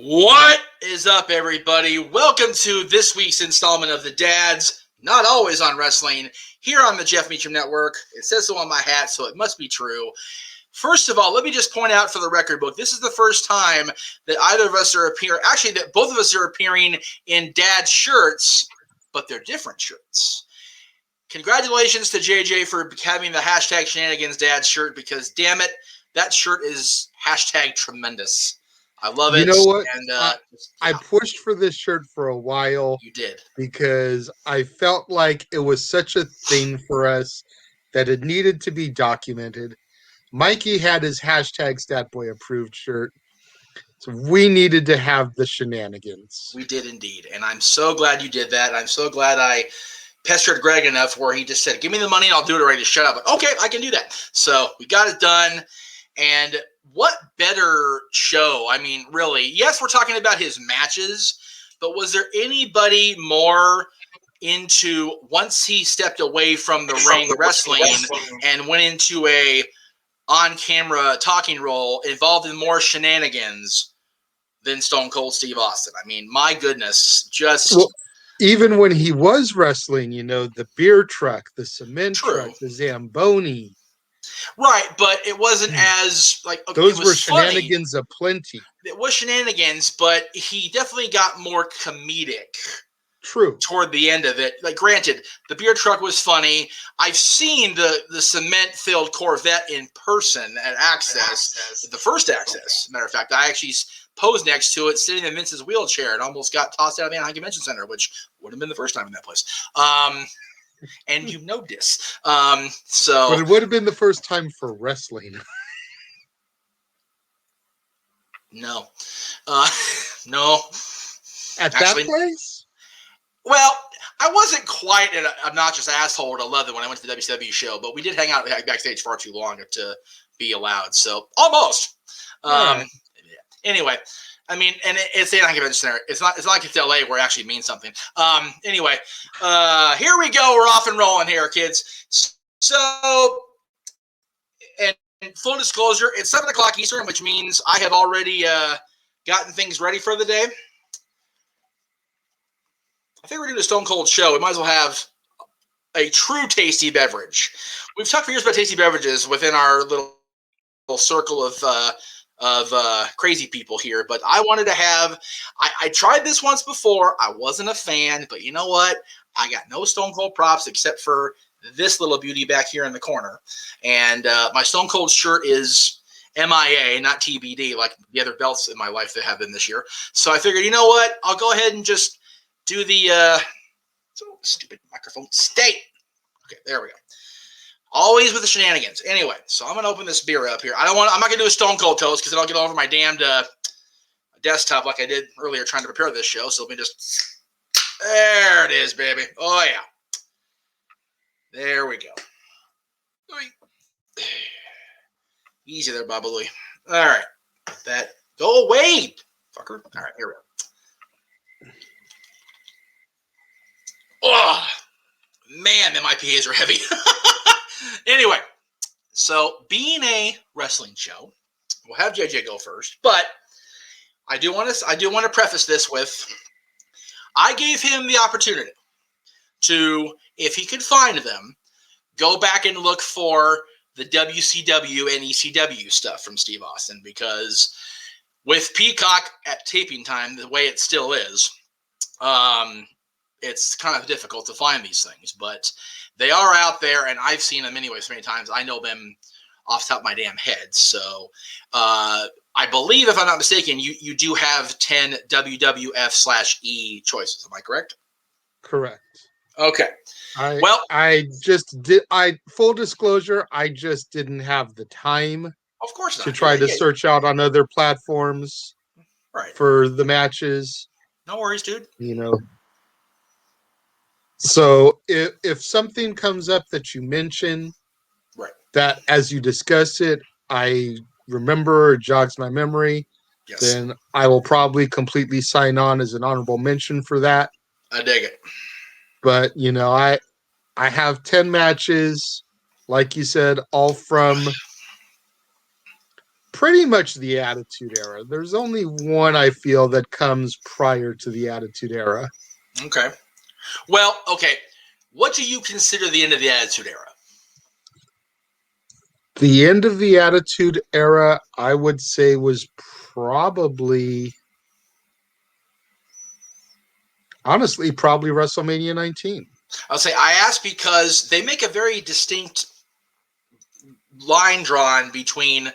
What is up, everybody? Welcome to this week's installment of the Dads, Not Always on Wrestling, here on the Jeff Meacham Network. It says so on my hat, so it must be true. First of all, let me just point out for the record book, this is the first time that either of us are that both of us are appearing in Dad shirts, but they're different shirts. Congratulations to JJ for having the hashtag Shenanigans Dad shirt, because damn it, that shirt is hashtag tremendous. I love it. You know what? And I pushed for this shirt for a while. You did. Because I felt like it was such a thing for us that it needed to be documented. Mikey had his hashtag Statboy approved shirt. So we needed to have the shenanigans. We did indeed. And I'm so glad you did that. I'm so glad I pestered Greg enough where he just said, give me the money and I'll do it already. To shut up. Like, okay, I can do that. So we got it done. And what better show? I mean, really, yes, we're talking about his matches, but was there anybody more into, once he stepped away from the ring wrestling and went into a on-camera talking role, involved in more shenanigans than Stone Cold Steve Austin? I mean, my goodness, just... Well, even when he was wrestling, you know, the beer truck, the cement truck, the Zamboni. Right, but it wasn't as like those were shenanigans aplenty. It was shenanigans, but he definitely got more comedic. True. Toward the end of it. Like, granted, the beer truck was funny. I've seen the cement-filled Corvette in person at Access, the first Access. Matter of fact, I actually posed next to it, sitting in Vince's wheelchair, and almost got tossed out of the Anaheim Convention Center, which would have been the first time in that place. And you know this. But it would have been the first time for wrestling. No. No. At that place? Well, I wasn't quite an obnoxious asshole at 11 when I went to the WCW show, but we did hang out backstage far too long to be allowed. So, almost. Right. Anyway. I mean, and it's the Anaheim Convention Center. It's not like it's LA where it actually means something. Anyway, here we go. We're off and rolling here, kids. So, and full disclosure, it's 7 o'clock Eastern, which means I have already gotten things ready for the day. I think we're doing a Stone Cold show. We might as well have a true tasty beverage. We've talked for years about tasty beverages within our little circle of crazy people here, but I wanted to have, I tried this once before. I wasn't a fan, but you know what? I got no Stone Cold props except for this little beauty back here in the corner. And my Stone Cold shirt is MIA, not TBD, like the other belts in my life that have been this year. So I figured, you know what? I'll go ahead and just do the stupid microphone. Stay. Okay, there we go. Always with the shenanigans. Anyway, so I'm gonna open this beer up here. I'm not gonna do a Stone Cold toast because then I'll get all over my damned desktop like I did earlier trying to prepare this show. So let me just. There it is, baby. Oh yeah. There we go. Easy there, Baba Louie. All right, that go away, fucker. All right, here we go. Oh man, them IPAs are heavy. Anyway, so being a wrestling show, we'll have JJ go first, but I do want to preface this with, I gave him the opportunity to, if he could find them, go back and look for the WCW and ECW stuff from Steve Austin, because with Peacock at taping time, the way it still is, it's kind of difficult to find these things, but they are out there, and I've seen them anyways many times. I know them off the top of my damn head. So I believe, if I'm not mistaken, you do have 10 WWF/E choices. Am I correct? Correct. Okay. Full disclosure, I just didn't have the time. Of course not. To try to search out on other platforms for the matches. No worries, dude. You know. So if something comes up that you mention, that as you discuss it, I remember or jogs my memory, then I will probably completely sign on as an honorable mention for that. I dig it. But, you know, I have 10 matches, like you said, all from Pretty much the Attitude Era. There's only one I feel that comes prior to the Attitude Era. Okay. Well, okay. What do you consider the end of the Attitude Era? The end of the Attitude Era, I would say, was probably, honestly, probably WrestleMania 19. I'll say I ask because they make a very distinct line drawn between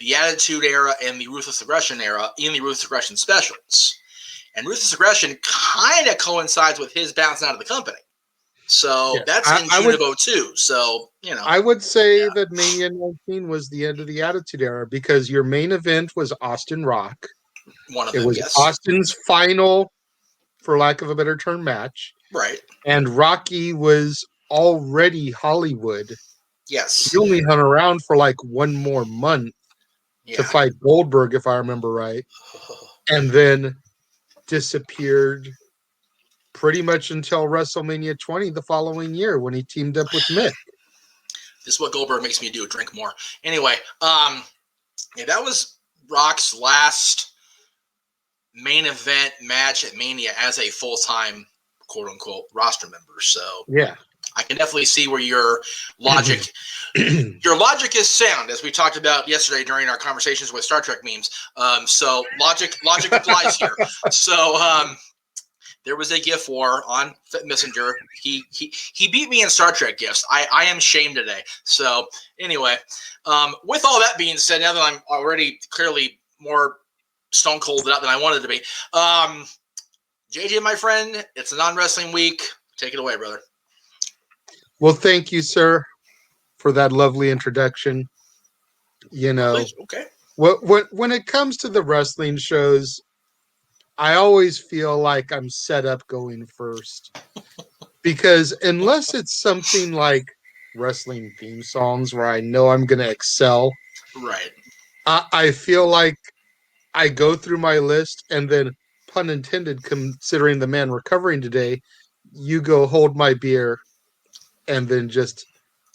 the Attitude Era and the Ruthless Aggression Era in the Ruthless Aggression specials. And Ruthless Aggression kind of coincides with his bouncing out of the company. So Yeah, that's in June of 2002. So, I would say that Mania 19 was the end of the Attitude Era because your main event was Austin Rock. One of it them, was yes. Austin's final, for lack of a better term, match. Right. And Rocky was already Hollywood. Yes. He only hung around for like one more month to fight Goldberg, if I remember right. And then disappeared pretty much until WrestleMania 20 the following year when he teamed up with Mick. This is what Goldberg makes me do, drink more. Anyway, yeah, that was Rock's last main event match at Mania as a full-time, quote-unquote, roster member. So yeah, I can definitely see where your logic is sound, as we talked about yesterday during our conversations with Star Trek memes. So logic applies here. So there was a GIF war on Messenger. He beat me in Star Trek gifts. I am shamed today. So anyway, with all that being said, now that I'm already clearly more stone cold out than I wanted to be, JJ, my friend, it's a non-wrestling week. Take it away, brother. Well, thank you, sir, for that lovely introduction. Okay. When it comes to the wrestling shows, I always feel like I'm set up going first. Because unless it's something like wrestling theme songs where I know I'm going to excel, right? I feel like I go through my list and then, pun intended, considering the man recovering today, you go hold my beer and then just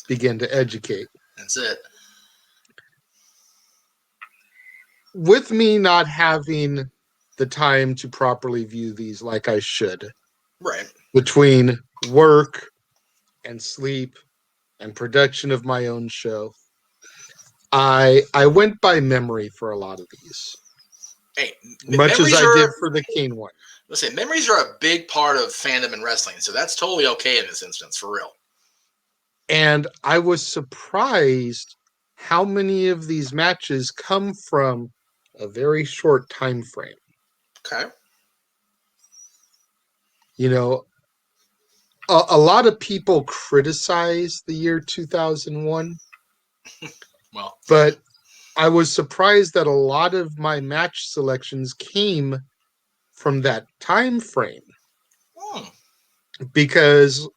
begin to educate. That's it. With me not having the time to properly view these like I should, right, between work and sleep and production of my own show, I went by memory for a lot of these. Hey, much as I did for the Kane one. Listen, memories are a big part of fandom and wrestling, so that's totally okay in this instance, for real. And I was surprised how many of these matches come from a very short time frame. Okay. A lot of people criticize the year 2001. Well, but I was surprised that a lot of my match selections came from that time frame. Because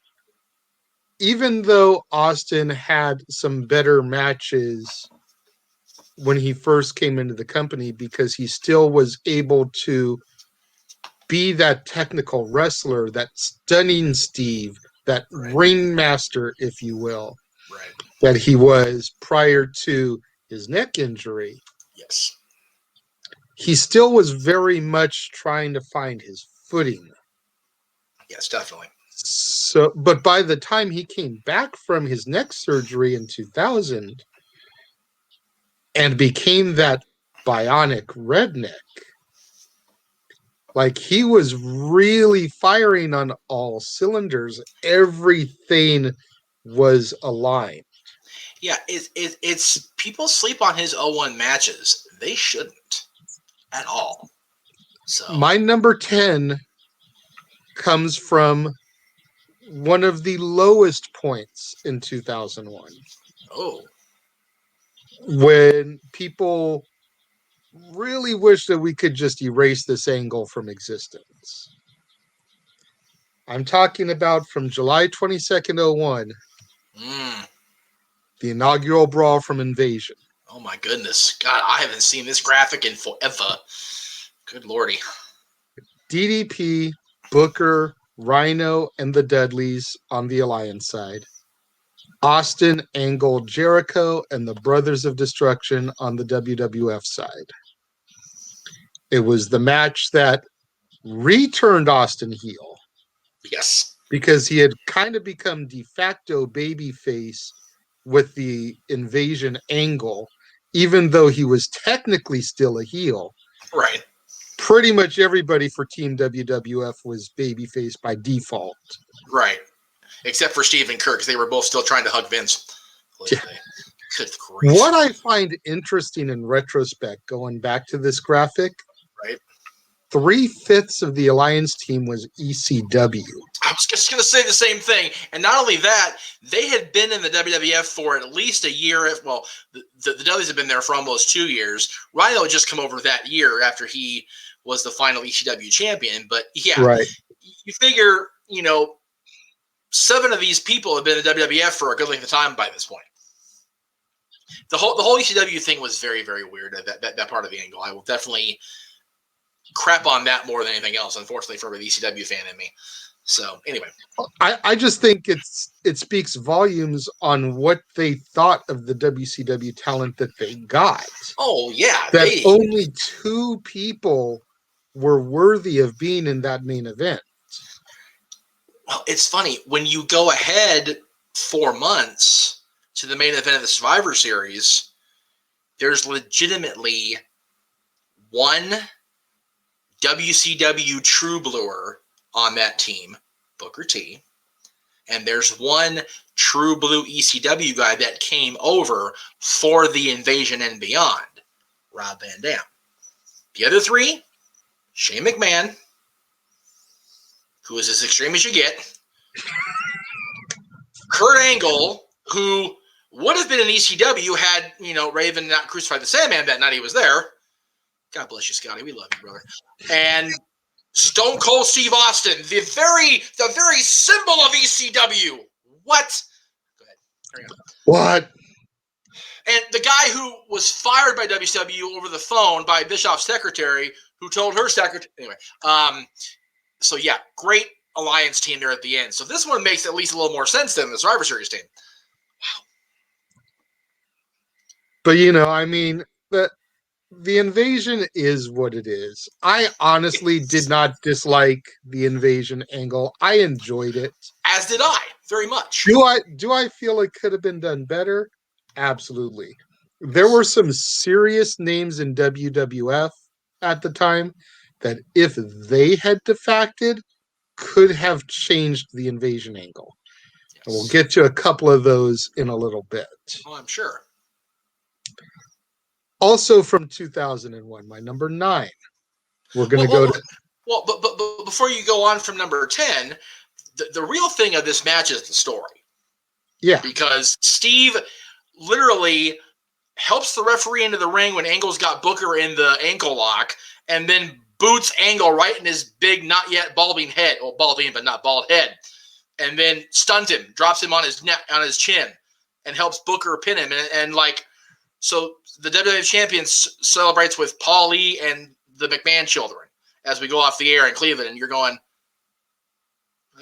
even though Austin had some better matches when he first came into the company, because he still was able to be that technical wrestler, that stunning Steve, that ringmaster, if you will, that he was prior to his neck injury. Yes. He still was very much trying to find his footing. Yes, definitely. So, but by the time he came back from his neck surgery in 2000 and became that bionic redneck, like, he was really firing on all cylinders. Everything was aligned. Yeah, it's people sleep on his 0-1 matches. They shouldn't at all. So my number 10 comes from one of the lowest points in 2001. Oh. When people really wish that we could just erase this angle from existence. I'm talking about from July 22nd, 01, the inaugural brawl from Invasion. Oh my goodness. God, I haven't seen this graphic in forever. Good lordy. DDP, Booker, Rhino, and the Dudleys on the Alliance side. Austin, Angle, Jericho, and the Brothers of Destruction on the WWF side. It was the match that returned Austin heel. Yes. Because he had kind of become de facto babyface with the Invasion angle, even though he was technically still a heel. Right. Pretty much everybody for Team WWF was babyface by default. Right. Except for Steve and Kirk, because they were both still trying to hug Vince. Yeah. Good grief. What I find interesting in retrospect, going back to this graphic, right, 3/5 of the Alliance team was ECW. I was just going to say the same thing. And not only that, they had been in the WWF for at least a year. Well, the Dudleys had been there for almost 2 years. Rhino had just come over that year after he was the final ECW champion. But yeah, right. You figure, 7 of these people have been in the WWF for a good length of time by this point. The whole ECW thing was very, very weird. That part of the angle, I will definitely crap on that more than anything else. Unfortunately, for the ECW fan in me. So anyway, I just think it speaks volumes on what they thought of the WCW talent that they got. Oh yeah, that only 2 people were worthy of being in that main event. Well, it's funny when you go ahead 4 months to the main event of the Survivor Series. There's legitimately one WCW True Bluer on that team, Booker T, and there's one True Blue ECW guy that came over for the Invasion and Beyond, Rob Van Dam. The other 3, Shane McMahon, who is as extreme as you get, Kurt Angle, who would have been in ECW had, Raven not crucified the Sandman that night he was there. God bless you, Scotty. We love you, brother. And Stone Cold Steve Austin, the very symbol of ECW. What? Go ahead. Carry on. What? And the guy who was fired by WCW over the phone by Bischoff's secretary, who told her secretary. Anyway, so yeah, great Alliance team there at the end. So this one makes at least a little more sense than the Survivor Series team. Wow. But the Invasion is what it is. I honestly did not dislike the Invasion angle. I enjoyed it. As did I, very much. Do I feel it could have been done better? Absolutely. There were some serious names in WWF at the time that if they had defected, could have changed the Invasion angle. Yes. And we'll get to a couple of those in a little bit. Oh, I'm sure. Also from 2001, my number 9. We're going to go to... Well, but before you go on from number 10, the real thing of this match is the story. Yeah. Because Steve literally helps the referee into the ring when Angle's got Booker in the ankle lock, and then boots Angle right in his big, not yet balding head. Well, balding, but not bald head. And then stuns him, drops him on his neck, on his chin, and helps Booker pin him. So the WWE champion celebrates with Paul Lee and the McMahon children as we go off the air in Cleveland, and you're going,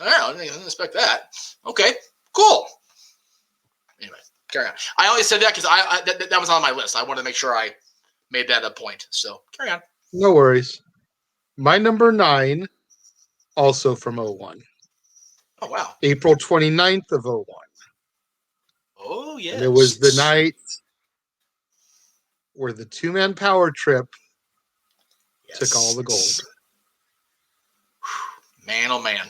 I didn't expect that. Okay, cool. Anyway, carry on. I only said that because that was on my list. I wanted to make sure I made that a point. So carry on. No worries. My number 9, also from 01. Oh, wow. April 29th of 01. Oh, yes. And it was the night where the 2-man power trip took all the gold. Man, oh man.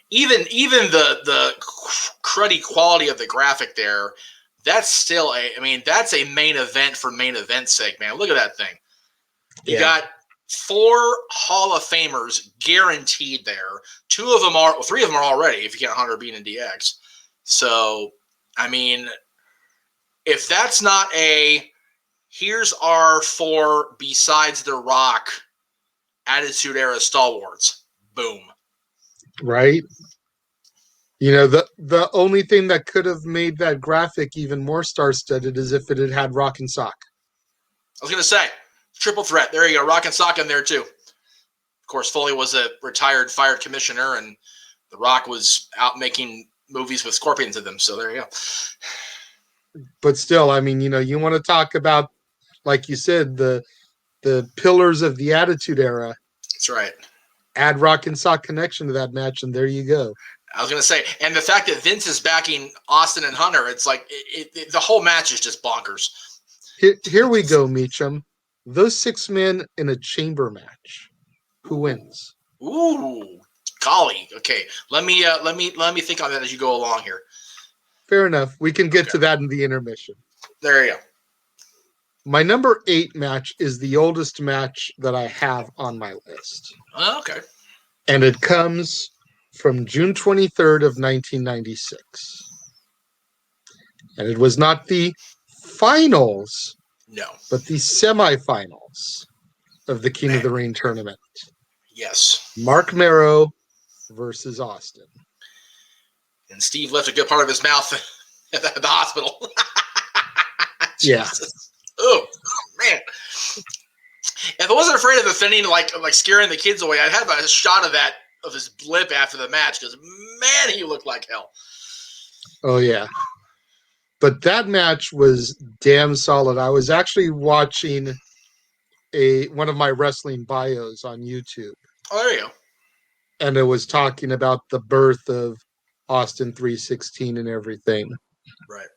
Even the cruddy quality of the graphic there, that's still that's a main event for main event's sake, man. Look at that thing. You got 4 Hall of Famers guaranteed there. 3 of them are already, if you count Hunter Bean and DX. So, if that's not here's our 4 besides The Rock Attitude Era stalwarts. Boom. Right? The only thing that could have made that graphic even more star-studded is if it had had Rock and Sock. I was going to say, triple threat. There you go. Rock and Sock in there, too. Of course, Foley was a retired, fired commissioner, and The Rock was out making movies with scorpions in them. So there you go. But still, I mean, you want to talk about, like you said, the pillars of the Attitude Era. That's right. Add Rock and Sock Connection to that match, and there you go. I was going to say, and the fact that Vince is backing Austin and Hunter, it's like the whole match is just bonkers. Here we go, Meacham. Those 6 men in a chamber match. Who wins? Ooh, golly. Okay, let me think on that as you go along here. Fair enough. We can get to that in the intermission. There you go. My number 8 match is the oldest match that I have on my list. Oh, okay. And it comes from June 23rd of 1996. And it was not the finals, no, but the semifinals of the King of the Ring tournament. Yes. Mark Marrow versus Austin. And Steve left a good part of his mouth at the hospital. Yeah. Oh, man. If I wasn't afraid of offending, like scaring the kids away, I'd have a shot of that, of his lip after the match, because, man, he looked like hell. Oh, yeah. But that match was damn solid. I was actually watching one of my wrestling bios on YouTube. Oh, there you go. And it was talking about the birth of Austin 316 and everything. Right.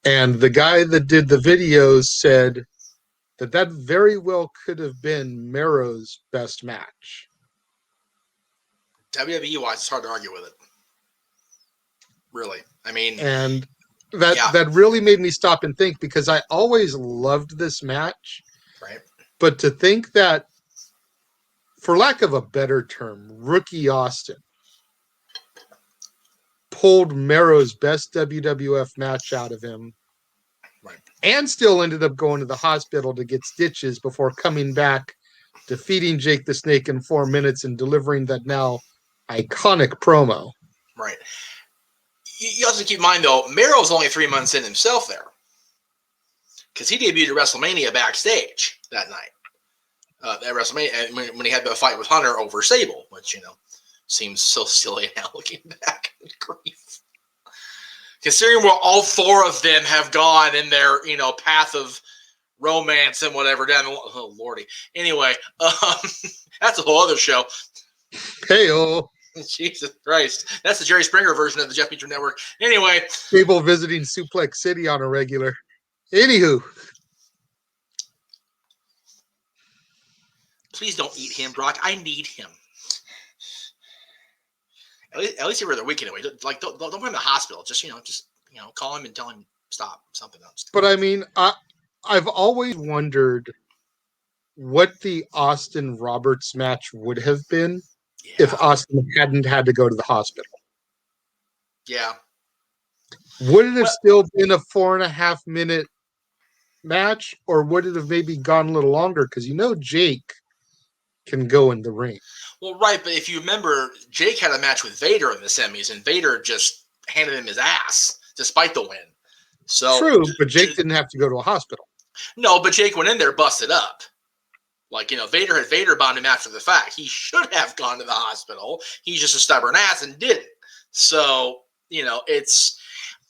And the guy that did the videos said that very well could have been Marrow's best match. WWE-wise, it's hard to argue with it. Really. I mean... And that really made me stop and think, because I always loved this match. Right. But to think that, for lack of a better term, rookie Austin pulled Marrow's best WWF match out of him, right, and still ended up going to the hospital to get stitches before coming back, defeating Jake the Snake in 4 minutes and delivering that now iconic promo. Right. You also keep in mind, though, Marrow's only 3 months in himself there, because he debuted at WrestleMania backstage that night. At WrestleMania, when he had the fight with Hunter over Sable, which, seems so silly now looking back. Grief. Considering where all 4 of them have gone in their, path of romance and whatever down the... Oh, Lordy. Anyway, that's a whole other show. Hey-oh. Jesus Christ. That's the Jerry Springer version of the Jeff Meacham Network. Anyway. People visiting Suplex City on a regular. Anywho. Please don't eat him, Brock. I need him. At least every other week anyway. Don't put him in the hospital. Just call him and tell him stop. Something else. But I mean, I've always wondered what the Austin Roberts match would have been if Austin hadn't had to go to the hospital. Yeah. Would it have still been a 4.5 minute match, or would it have maybe gone a little longer? Because Jake can go in the ring. Well, right, but if you remember, Jake had a match with Vader in the semis, and Vader just handed him his ass despite the win. So true, but Jake didn't have to go to a hospital. No, but Jake went in there busted up. Like, Vader bombed him after the fact. He should have gone to the hospital. He's just a stubborn ass and didn't. So,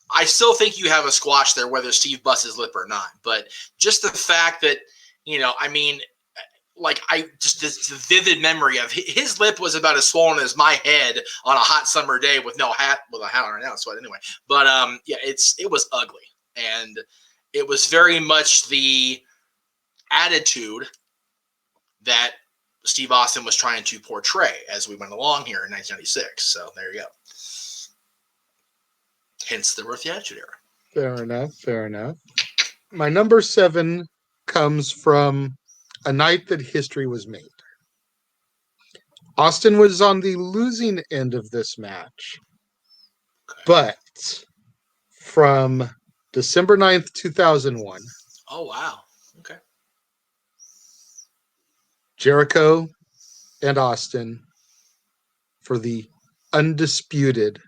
I still think you have a squash there, whether Steve busts his lip or not. But just the fact that, this vivid memory of his lip was about as swollen as my head on a hot summer day with no hat, with a hat on right now, sweat anyway. But it was ugly, and it was very much the attitude that Steve Austin was trying to portray as we went along here in 1996. So there you go. Hence the birth of the Attitude Era. Fair enough. My number 7 comes from a night that history was made. Austin was on the losing end of this match. Okay. But from December 9th, 2001. Oh, wow. Okay. Jericho and Austin for the undisputed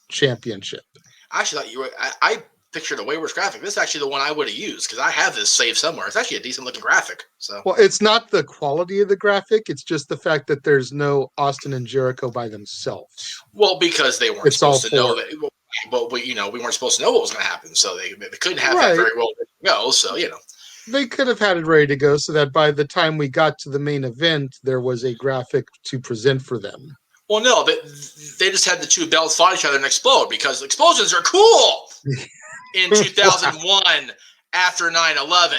championship. I actually thought you were... I picture the way worse graphic. This is actually the one I would have used because I have this saved somewhere. It's actually a decent looking graphic. So Well, it's not the quality of the graphic; it's just the fact that there's no Austin and Jericho by themselves. well, because they weren't It's all supposed to know four. that. Well, we weren't supposed to know what was going to happen, so they couldn't have Right. that very well go. So They could have had it ready to go so that by the time we got to the main event, there was a graphic to present for them. Well, no, they just had the two belts fight each other and explode because explosions are cool in 2001 after 9/11.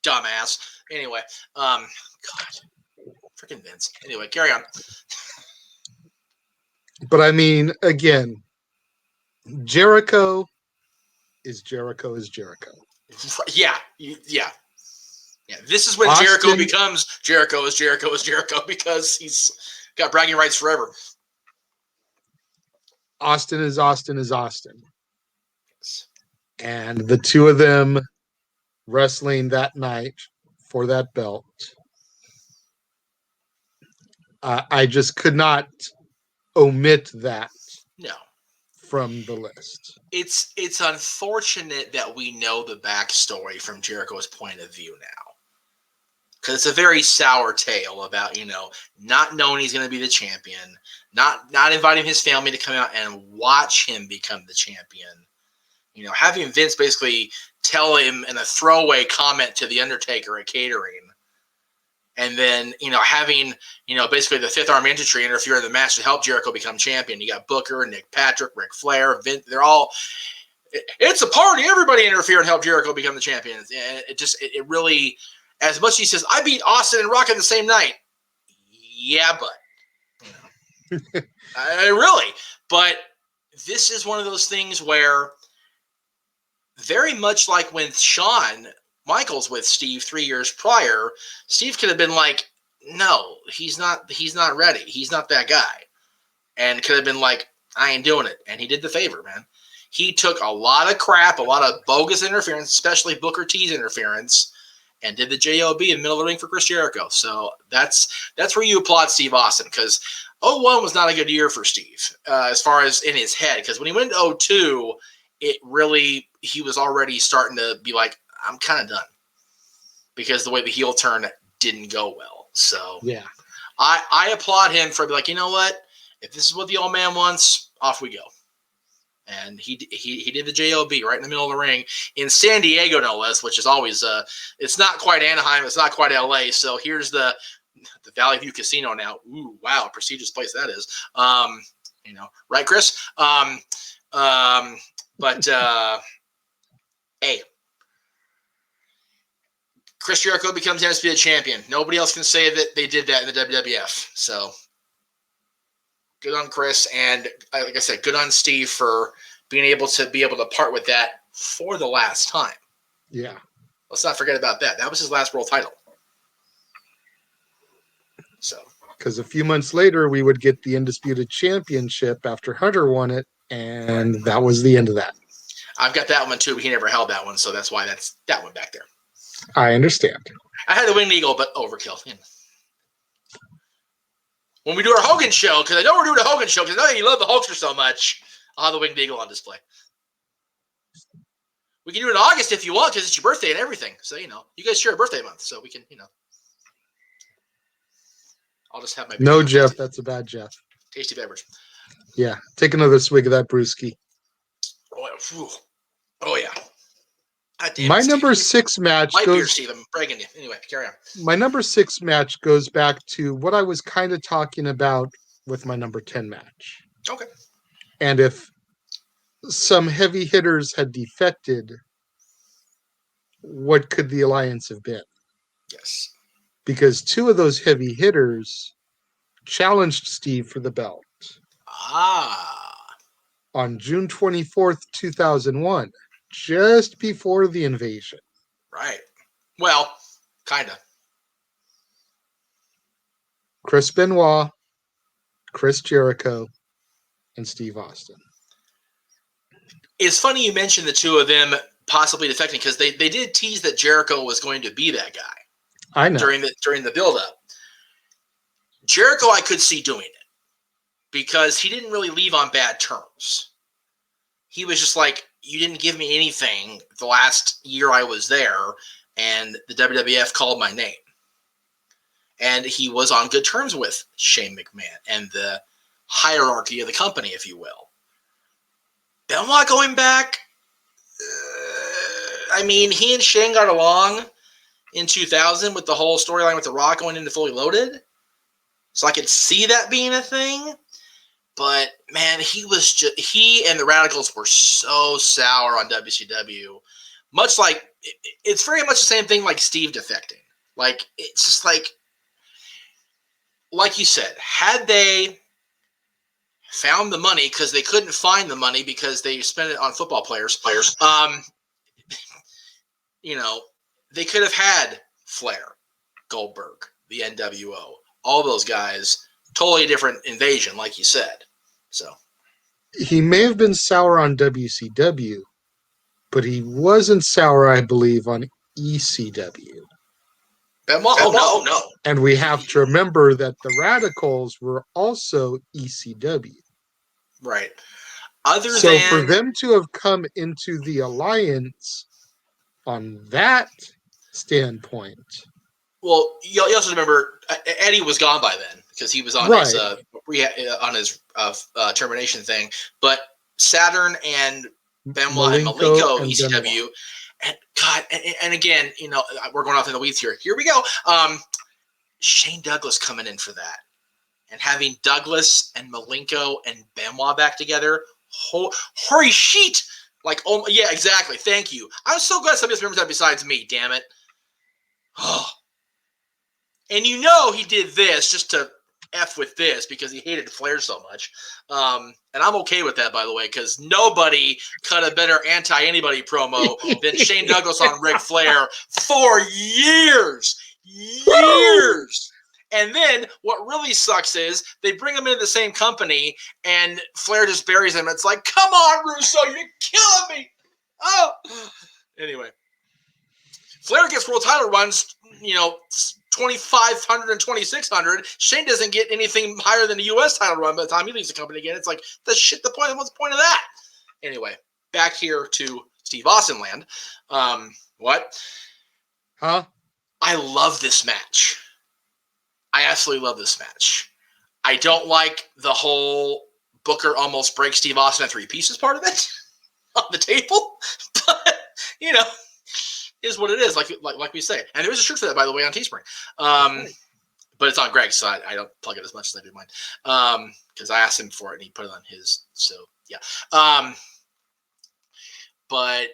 Dumbass. Anyway, God, freaking Vince. Anyway, carry on. But I mean, again, Jericho is Jericho is Jericho. Yeah. This is when Austin, Jericho becomes Jericho is Jericho is Jericho because he's got bragging rights forever. Austin is Austin is Austin. And the two of them wrestling that night for that belt. I just could not omit that from the list. It's unfortunate that we know the backstory from Jericho's point of view now. Because it's a very sour tale about, not knowing he's going to be the champion, not inviting his family to come out and watch him become the champion. Having Vince basically tell him in a throwaway comment to The Undertaker at catering. And then, having, basically the Fifth Army Infantry interfere in the match to help Jericho become champion. You got Booker, Nick Patrick, Ric Flair, Vince. They're all, it's a party. Everybody interfere and help Jericho become the champion. And it really, as much as he says, I beat Austin and Rock in the same night. Yeah, but, really. But this is one of those things where, very much like when Shawn Michaels with Steve 3 years prior, Steve could have been like, no, he's not ready. He's not that guy. And could have been like, I ain't doing it. And he did the favor, man. He took a lot of crap, a lot of bogus interference, especially Booker T's interference, and did the JOB in the middle of the ring for Chris Jericho. So that's where you applaud Steve Austin, because 01 was not a good year for Steve as far as in his head. Because when he went into 02, he was already starting to be like, I'm kind of done, because the way the heel turn didn't go well. So yeah, I applaud him for being like, you know what? If this is what the old man wants, off we go. And he did the JOB right in the middle of the ring in San Diego, no less, which is always it's not quite Anaheim, it's not quite LA. So here's the Valley View Casino now. Ooh, wow, prestigious place that is. Right, Chris? But hey. Chris Jericho becomes undisputed champion. Nobody else can say that they did that in the WWF. So good on Chris, and like I said, good on Steve for being able to part with that for the last time. Yeah. Let's not forget about that. That was his last world title. So because a few months later we would get the Undisputed Championship after Hunter won it, and that was the end of that. I've got that one too, but he never held that one, so that's why that's that one back there. I understand. I had the Winged Eagle, but overkill. When we do our Hogan show, because I know we're doing a Hogan show, because I know you love the Hulkster so much, I'll have the Winged Eagle on display. We can do it in August if you want, because it's your birthday and everything. So, you guys share a birthday month, so we can, I'll just have my... No, Jeff, that's a bad Jeff. Tasty beverage. Yeah, take another swig of that brewski. Oh yeah. My number 6 match my goes. Beer, Steve. I'm bragging you. Anyway, carry on. My number 6 match goes back to what I was kind of talking about with my number 10 match. Okay. And if some heavy hitters had defected, what could the alliance have been? Yes. Because 2 of those heavy hitters challenged Steve for the belt. On June 24th, 2001, just before the invasion. Right. Well, kind of. Chris Benoit, Chris Jericho, and Steve Austin. It's funny you mentioned the 2 of them possibly defecting, because they did tease that Jericho was going to be that guy. I know. During the build-up. Jericho, I could see doing it, because he didn't really leave on bad terms. He was just like, you didn't give me anything the last year I was there, and the WWF called my name. And he was on good terms with Shane McMahon and the hierarchy of the company, if you will. Benoit going back, I mean, he and Shane got along in 2000 with the whole storyline with The Rock going into Fully Loaded. So I could see that being a thing. But, man, he and the Radicals were so sour on WCW. Much like, it's very much the same thing like Steve defecting. Like, it's just like you said, had they found the money because they couldn't find the money because they spent it on football players, you know, they could have had Flair, Goldberg, the NWO, all those guys, totally different invasion, like you said. So he may have been sour on WCW, but he wasn't sour, I believe, on ECW. Benoit? Oh, no. And we have to remember that the Radicals were also ECW. Right. So for them to have come into the alliance on that standpoint. Well, you also remember Eddie was gone by then because he was on his termination thing. But Saturn and Benoit and Malenko ECW. And God, and again, you know, we're going off in the weeds here. Here we go. Shane Douglas coming in for that. And having Douglas and Malenko and Benoit back together. Holy shit. Like, oh, yeah, exactly. Thank you. I'm so glad somebody else remembers that besides me, damn it. Oh. And you know he did this just to F with this because he hated Flair so much. And I'm okay with that, by the way, because nobody cut a better anti-anybody promo than Shane Douglas on Ric Flair for years. Years. And then what really sucks is they bring him into the same company and Flair just buries him. It's like, come on, Russo, you're killing me. Oh. Anyway. Flair gets world title runs, you know, 2,500 and 2,600. Shane doesn't get anything higher than a U.S. title run by the time he leaves the company again. It's like, what's the point of that? Anyway, back here to Steve Austin land. What? Huh? I love this match. I absolutely love this match. I don't like the whole Booker almost breaks Steve Austin in 3 pieces part of it on the table. But, you know, is what it is, like we say. And there's a shirt for that, by the way, on Teespring. But it's on Greg's, so I don't plug it as much as I do mine. Because I asked him for it, and he put it on his. So, yeah. But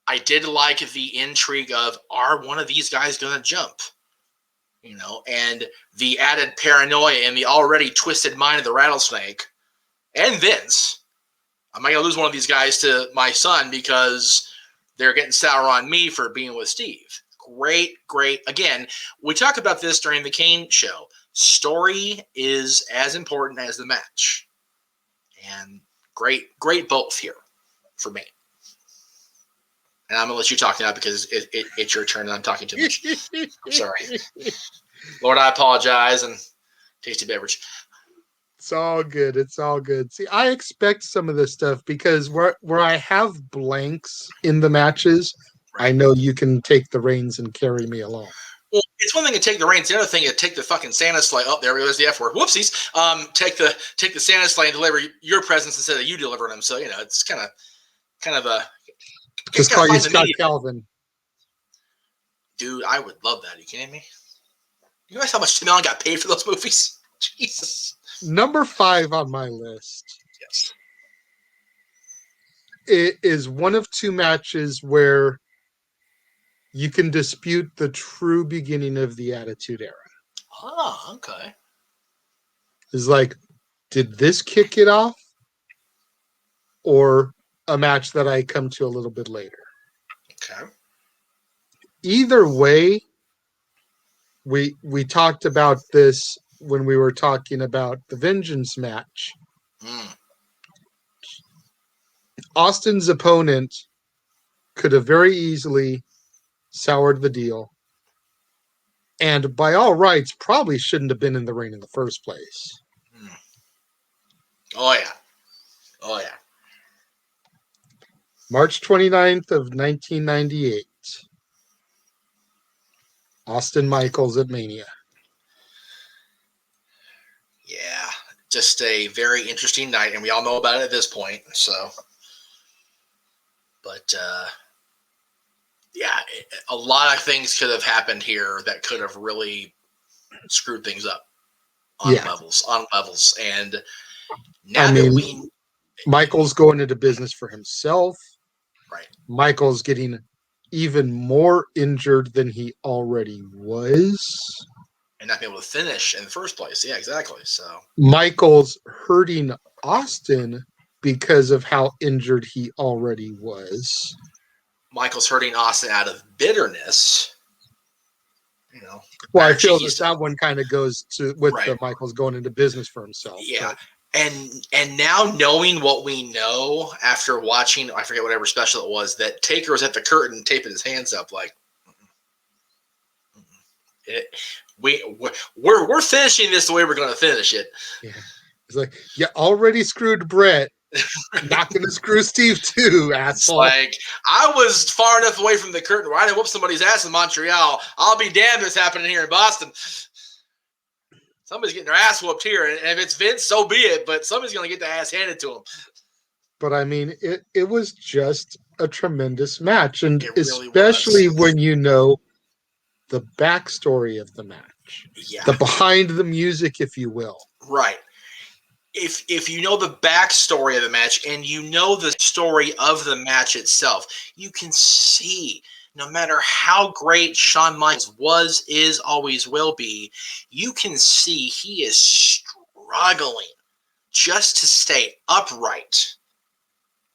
I did like the intrigue of, are one of these guys going to jump? You know, and the added paranoia in the already twisted mind of the Rattlesnake and Vince. Am I going to lose one of these guys to my son because they're getting sour on me for being with Steve? Great. Again, we talked about this during the Kane show. Story is as important as the match. And great both here for me. And I'm going to let you talk now because it's your turn and I'm talking too much. I'm sorry. Lord, I apologize. And tasty beverage. It's all good. It's all good. See, I expect some of this stuff because where I have blanks in the matches, right, I know you can take the reins and carry me along. Well, it's one thing to take the reins. The other thing is take the fucking Santa sleigh. Oh, there goes the F word. Whoopsies. Take the Santa sleigh and deliver your presents instead of you delivering them. So, you know, it's kind of a... Just call you Scott Calvin. Dude, I would love that. Are you kidding me? You realize how much Tim Allen got paid for those movies? Jesus. Number 5 on my list. Yes. It is one of 2 matches where you can dispute the true beginning of the Attitude Era. Oh, okay. It's like, did this kick it off? Or a match that I come to a little bit later? Okay. Either way, we talked about this when we were talking about the Vengeance match. Austin's opponent could have very easily soured the deal, and by all rights, probably shouldn't have been in the ring in the first place. Oh, yeah. March 29th of 1998. Austin Michaels at Mania. Yeah, just a very interesting night, and we all know about it at this point. So, but yeah, a lot of things could have happened here that could have really screwed things up on levels. And now Michael's going into business for himself. Right. Michael's getting even more injured than he already was. And not be able to finish in the first place. Yeah, exactly. So Michael's hurting Austin because of how injured he already was. Michael's hurting Austin out of bitterness. Well, I feel that one kind of goes to with the Michael's going into business for himself. Yeah. But. And now knowing what we know after watching, I forget whatever special it was, that Taker was at the curtain taping his hands up like, we're finishing this the way we're going to finish it. Yeah. It's like, you already screwed Brett. Not going to screw Steve too, asshole. It's like, I was far enough away from the curtain where I didn't whoop somebody's ass in Montreal. I'll be damned if it's happening here in Boston. Somebody's getting their ass whooped here, and if it's Vince, so be it. But somebody's going to get the ass handed to him. But I mean, it was just a tremendous match, and really especially when you know the backstory of the match, the behind the music, if you will. Right. If you know the backstory of the match and you know the story of the match itself, you can see no matter how great Shawn Michaels was, is, always will be, you can see he is struggling just to stay upright.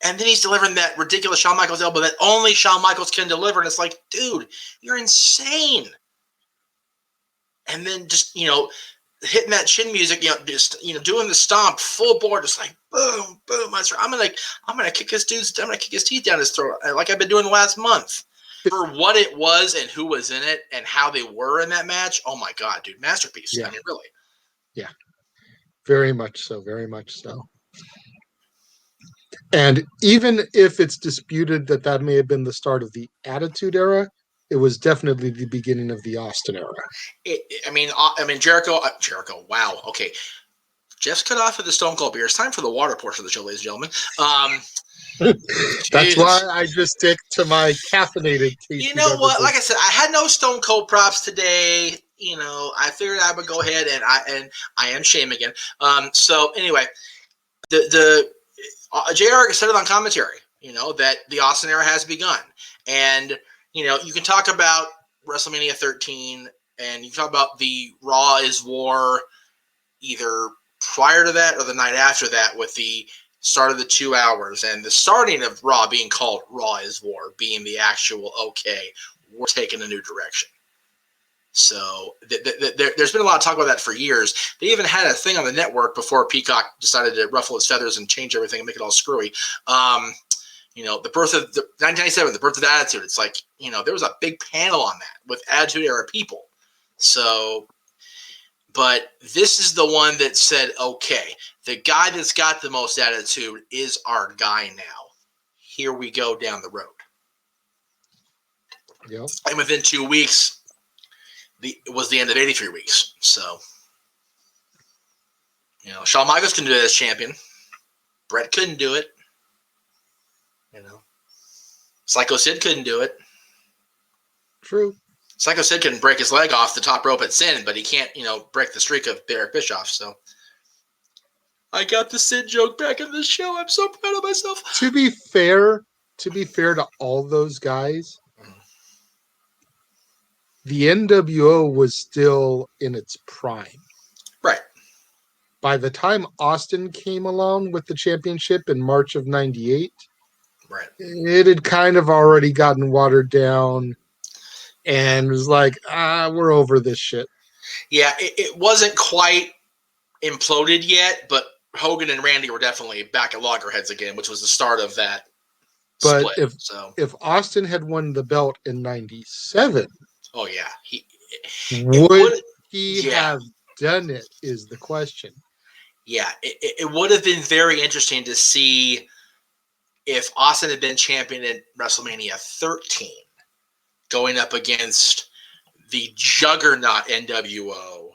And then he's delivering that ridiculous Shawn Michaels elbow that only Shawn Michaels can deliver. And it's like, dude, you're insane. And then just, hitting that chin music, doing the stomp full board, just like boom, boom. I'm gonna kick his teeth down his throat, like I've been doing the last month. For what it was and who was in it and how they were in that match, oh my god, dude, masterpiece. Yeah. I mean, really. Yeah, very much so, very much so. And even if it's disputed that may have been the start of the Attitude Era, it was definitely the beginning of the Austin era. Jericho. Wow. Okay. Just cut off of the Stone Cold beer. It's time for the water portion of the show, ladies and gentlemen. That's why I just stick to my caffeinated tea. You know what? Like I said, I had no Stone Cold props today. I figured I would go ahead and I am shame again. So anyway, the JR said it on commentary. That the Austin era has begun, and you can talk about WrestleMania 13, and you can talk about the Raw is War either prior to that or the night after that with the start of the 2 hours and the starting of Raw being called Raw is War, being the actual, okay, we're taking a new direction. So there's been a lot of talk about that for years. They even had a thing on the network before Peacock decided to ruffle its feathers and change everything and make it all screwy. The birth of the 1997, the birth of Attitude. It's like, there was a big panel on that with Attitude Era people. So, but this is the one that said, okay, the guy that's got the most attitude is our guy now. Here we go down the road. Yep. And within 2 weeks, it was the end of 83 weeks. So, Shawn Michaels couldn't do it as champion. Brett couldn't do it. Psycho Sid couldn't do it. True. Psycho Sid can break his leg off the top rope at Sin, but he can't, break the streak of Eric Bischoff. So I got the Sid joke back in the show. I'm so proud of myself. To be fair to all those guys, the NWO was still in its prime. Right. By the time Austin came along with the championship in March of 98, right, it had kind of already gotten watered down and was like, we're over this shit. Yeah, it wasn't quite imploded yet, but Hogan and Randy were definitely back at loggerheads again, which was the start of that split. But if Austin had won the belt in 97, oh yeah, would he have done it is the question. Yeah, it would have been very interesting to see if Austin had been champion at WrestleMania 13, going up against the juggernaut NWO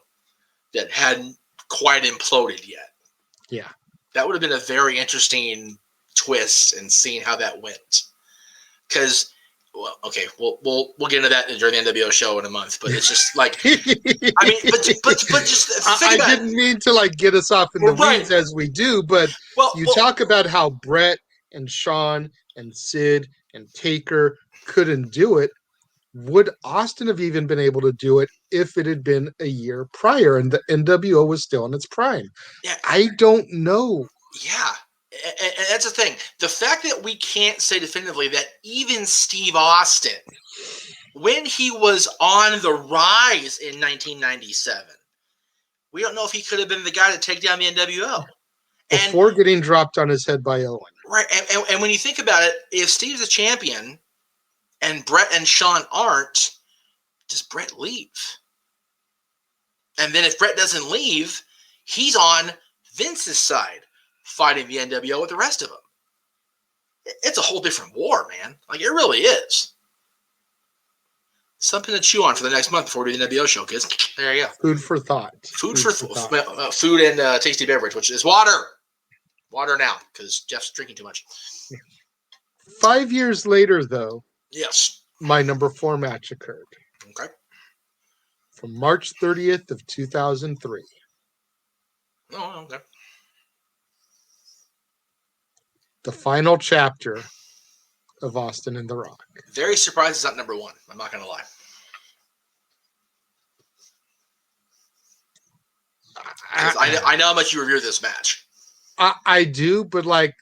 that hadn't quite imploded yet. Yeah. That would have been a very interesting twist and seeing how that went. Because, well, okay, we'll get into that during the NWO show in a month. But it's just like, I mean, but just think about I didn't mean to like get us off in the Right. weeds as we do, but you talk about how Brett and Shawn and Sid and Taker couldn't do it. Would Austin have even been able to do it if it had been a year prior and the NWO was still in its prime? Yeah. I don't know. Yeah. And that's the thing. The fact that we can't say definitively that even Steve Austin, when he was on the rise in 1997, we don't know if he could have been the guy to take down the NWO. Before getting dropped on his head by Owen. Right. And when you think about it, if Steve's a champion and Brett and Shawn aren't, does Brett leave? And then if Brett doesn't leave, he's on Vince's side fighting the NWO with the rest of them. It's a whole different war, man. Like, it really is. Something to chew on for the next month before we do the NWO show, kids. There you go. Food for thought. Food for thought. Food and tasty beverage, which is water. Water now, because Jeff's drinking too much. 5 years later, though, yes, my number 4 match occurred. Okay. From March 30th of 2003. Oh, okay. The final chapter of Austin and The Rock. Very surprised it's not number 1. I'm not going to lie. I know how much you revere this match. I do, but like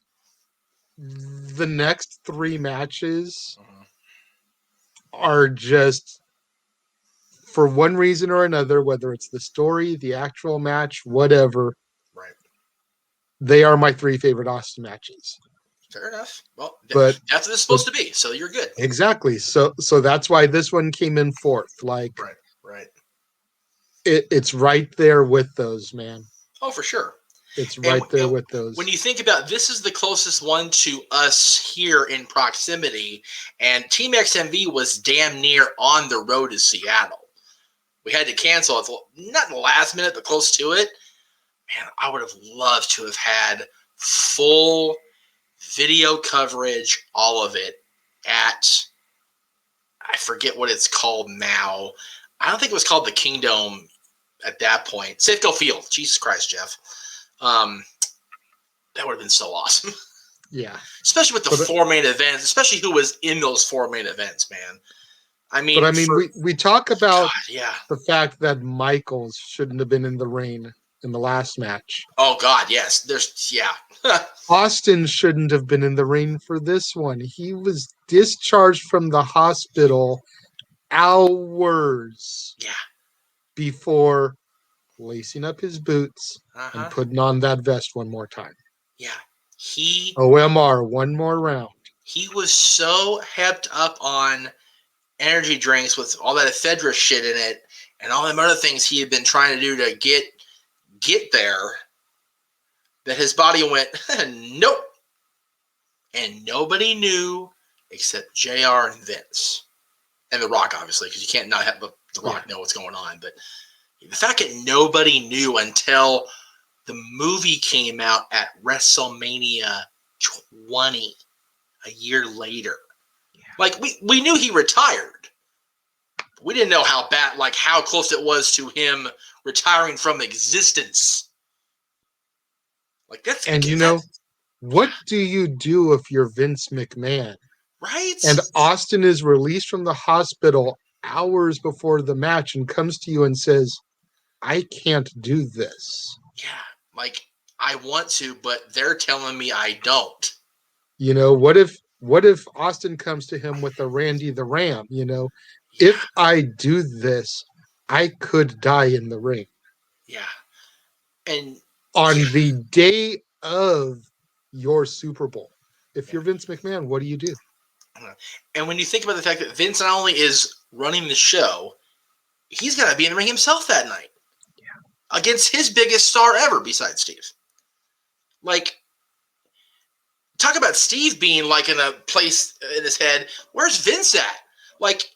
the next 3 matches are just, for one reason or another, whether it's the story, the actual match, whatever. Right. They are my 3 favorite Austin matches. Fair enough. Well, but that's what it's supposed to be, so you're good. Exactly. So that's why this one came in 4th. Like, right. It's right there with those, man. Oh, for sure. It's right there with those. When you think about this is the closest one to us here in proximity, and Team XMV was damn near on the road to Seattle. We had to cancel it, not in the last minute, but close to it. Man, I would have loved to have had full video coverage, all of it, at, I forget what it's called now. I don't think it was called the Kingdome at that point. Safeco Field. Jesus Christ, Jeff. That would have been so awesome. Yeah. Especially with the 4 main events, especially who was in those 4 main events, man. I mean, we talk about God, the fact that Michaels shouldn't have been in the ring in the last match. Oh God, yes. Austin shouldn't have been in the ring for this one. He was discharged from the hospital hours before lacing up his boots and putting on that vest one more time. Yeah. OMR, one more round. He was so hepped up on energy drinks with all that ephedra shit in it and all them other things he had been trying to do to get there that his body went, nope. And nobody knew except JR and Vince. And The Rock, obviously, because you can't not have The Rock know what's going on. But the fact that nobody knew until the movie came out at WrestleMania 20 a year later. Yeah. Like, we knew he retired. But we didn't know how bad, like how close it was to him retiring from existence. Like, that's... And you know, what do you do if you're Vince McMahon? Right? And Austin is released from the hospital hours before the match and comes to you and says, I can't do this. Yeah. Like, I want to, but they're telling me I don't. You know, what if Austin comes to him with a Randy the Ram, you know? Yeah. If I do this, I could die in the ring. Yeah. And on the day of your Super Bowl, if you're Vince McMahon, what do you do? And when you think about the fact that Vince not only is running the show, he's got to be in the ring himself that night. Against his biggest star ever besides Steve. Like, talk about Steve being like in a place in his head. Where's Vince at? Like,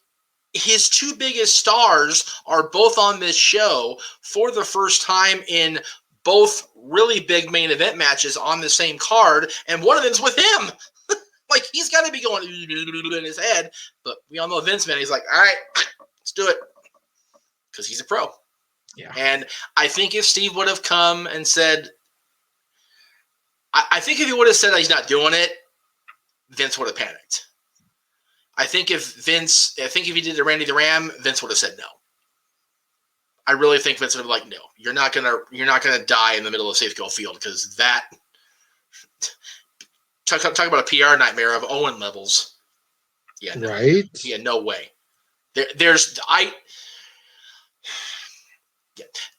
his two biggest stars are both on this show for the first time in both really big main event matches on the same card, and one of them's with him. Like, he's got to be going in his head, but we all know Vince, man. He's like, all right, let's do it, because he's a pro. Yeah. And I think if Steve would have come and said, I think if he would have said that he's not doing it, Vince would have panicked. I think if he did the Randy the Ram, Vince would have said no. I really think Vince would have been like, no, you're not gonna die in the middle of Safeco Field, because that talk about a PR nightmare of Owen levels. Yeah, no. Right. Yeah, no way.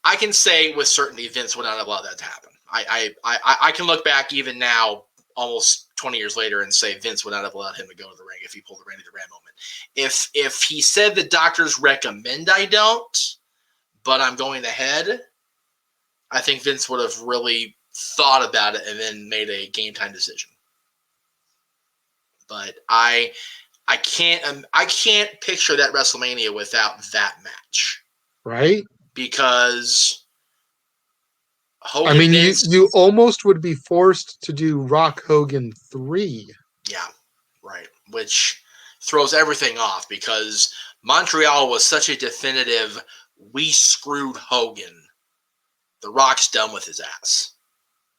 I can say with certainty Vince would not have allowed that to happen. I can look back even now, almost 20 years later, and say Vince would not have allowed him to go to the ring if he pulled the Randy the Ram moment. If he said the doctors recommend I don't, but I'm going ahead, I think Vince would have really thought about it and then made a game time decision. But I can't picture that WrestleMania without that match. Right? Because Hogan, I mean, you almost would be forced to do Rock Hogan 3. Yeah, right. Which throws everything off, because Montreal was such a definitive, we screwed Hogan. The Rock's done with his ass.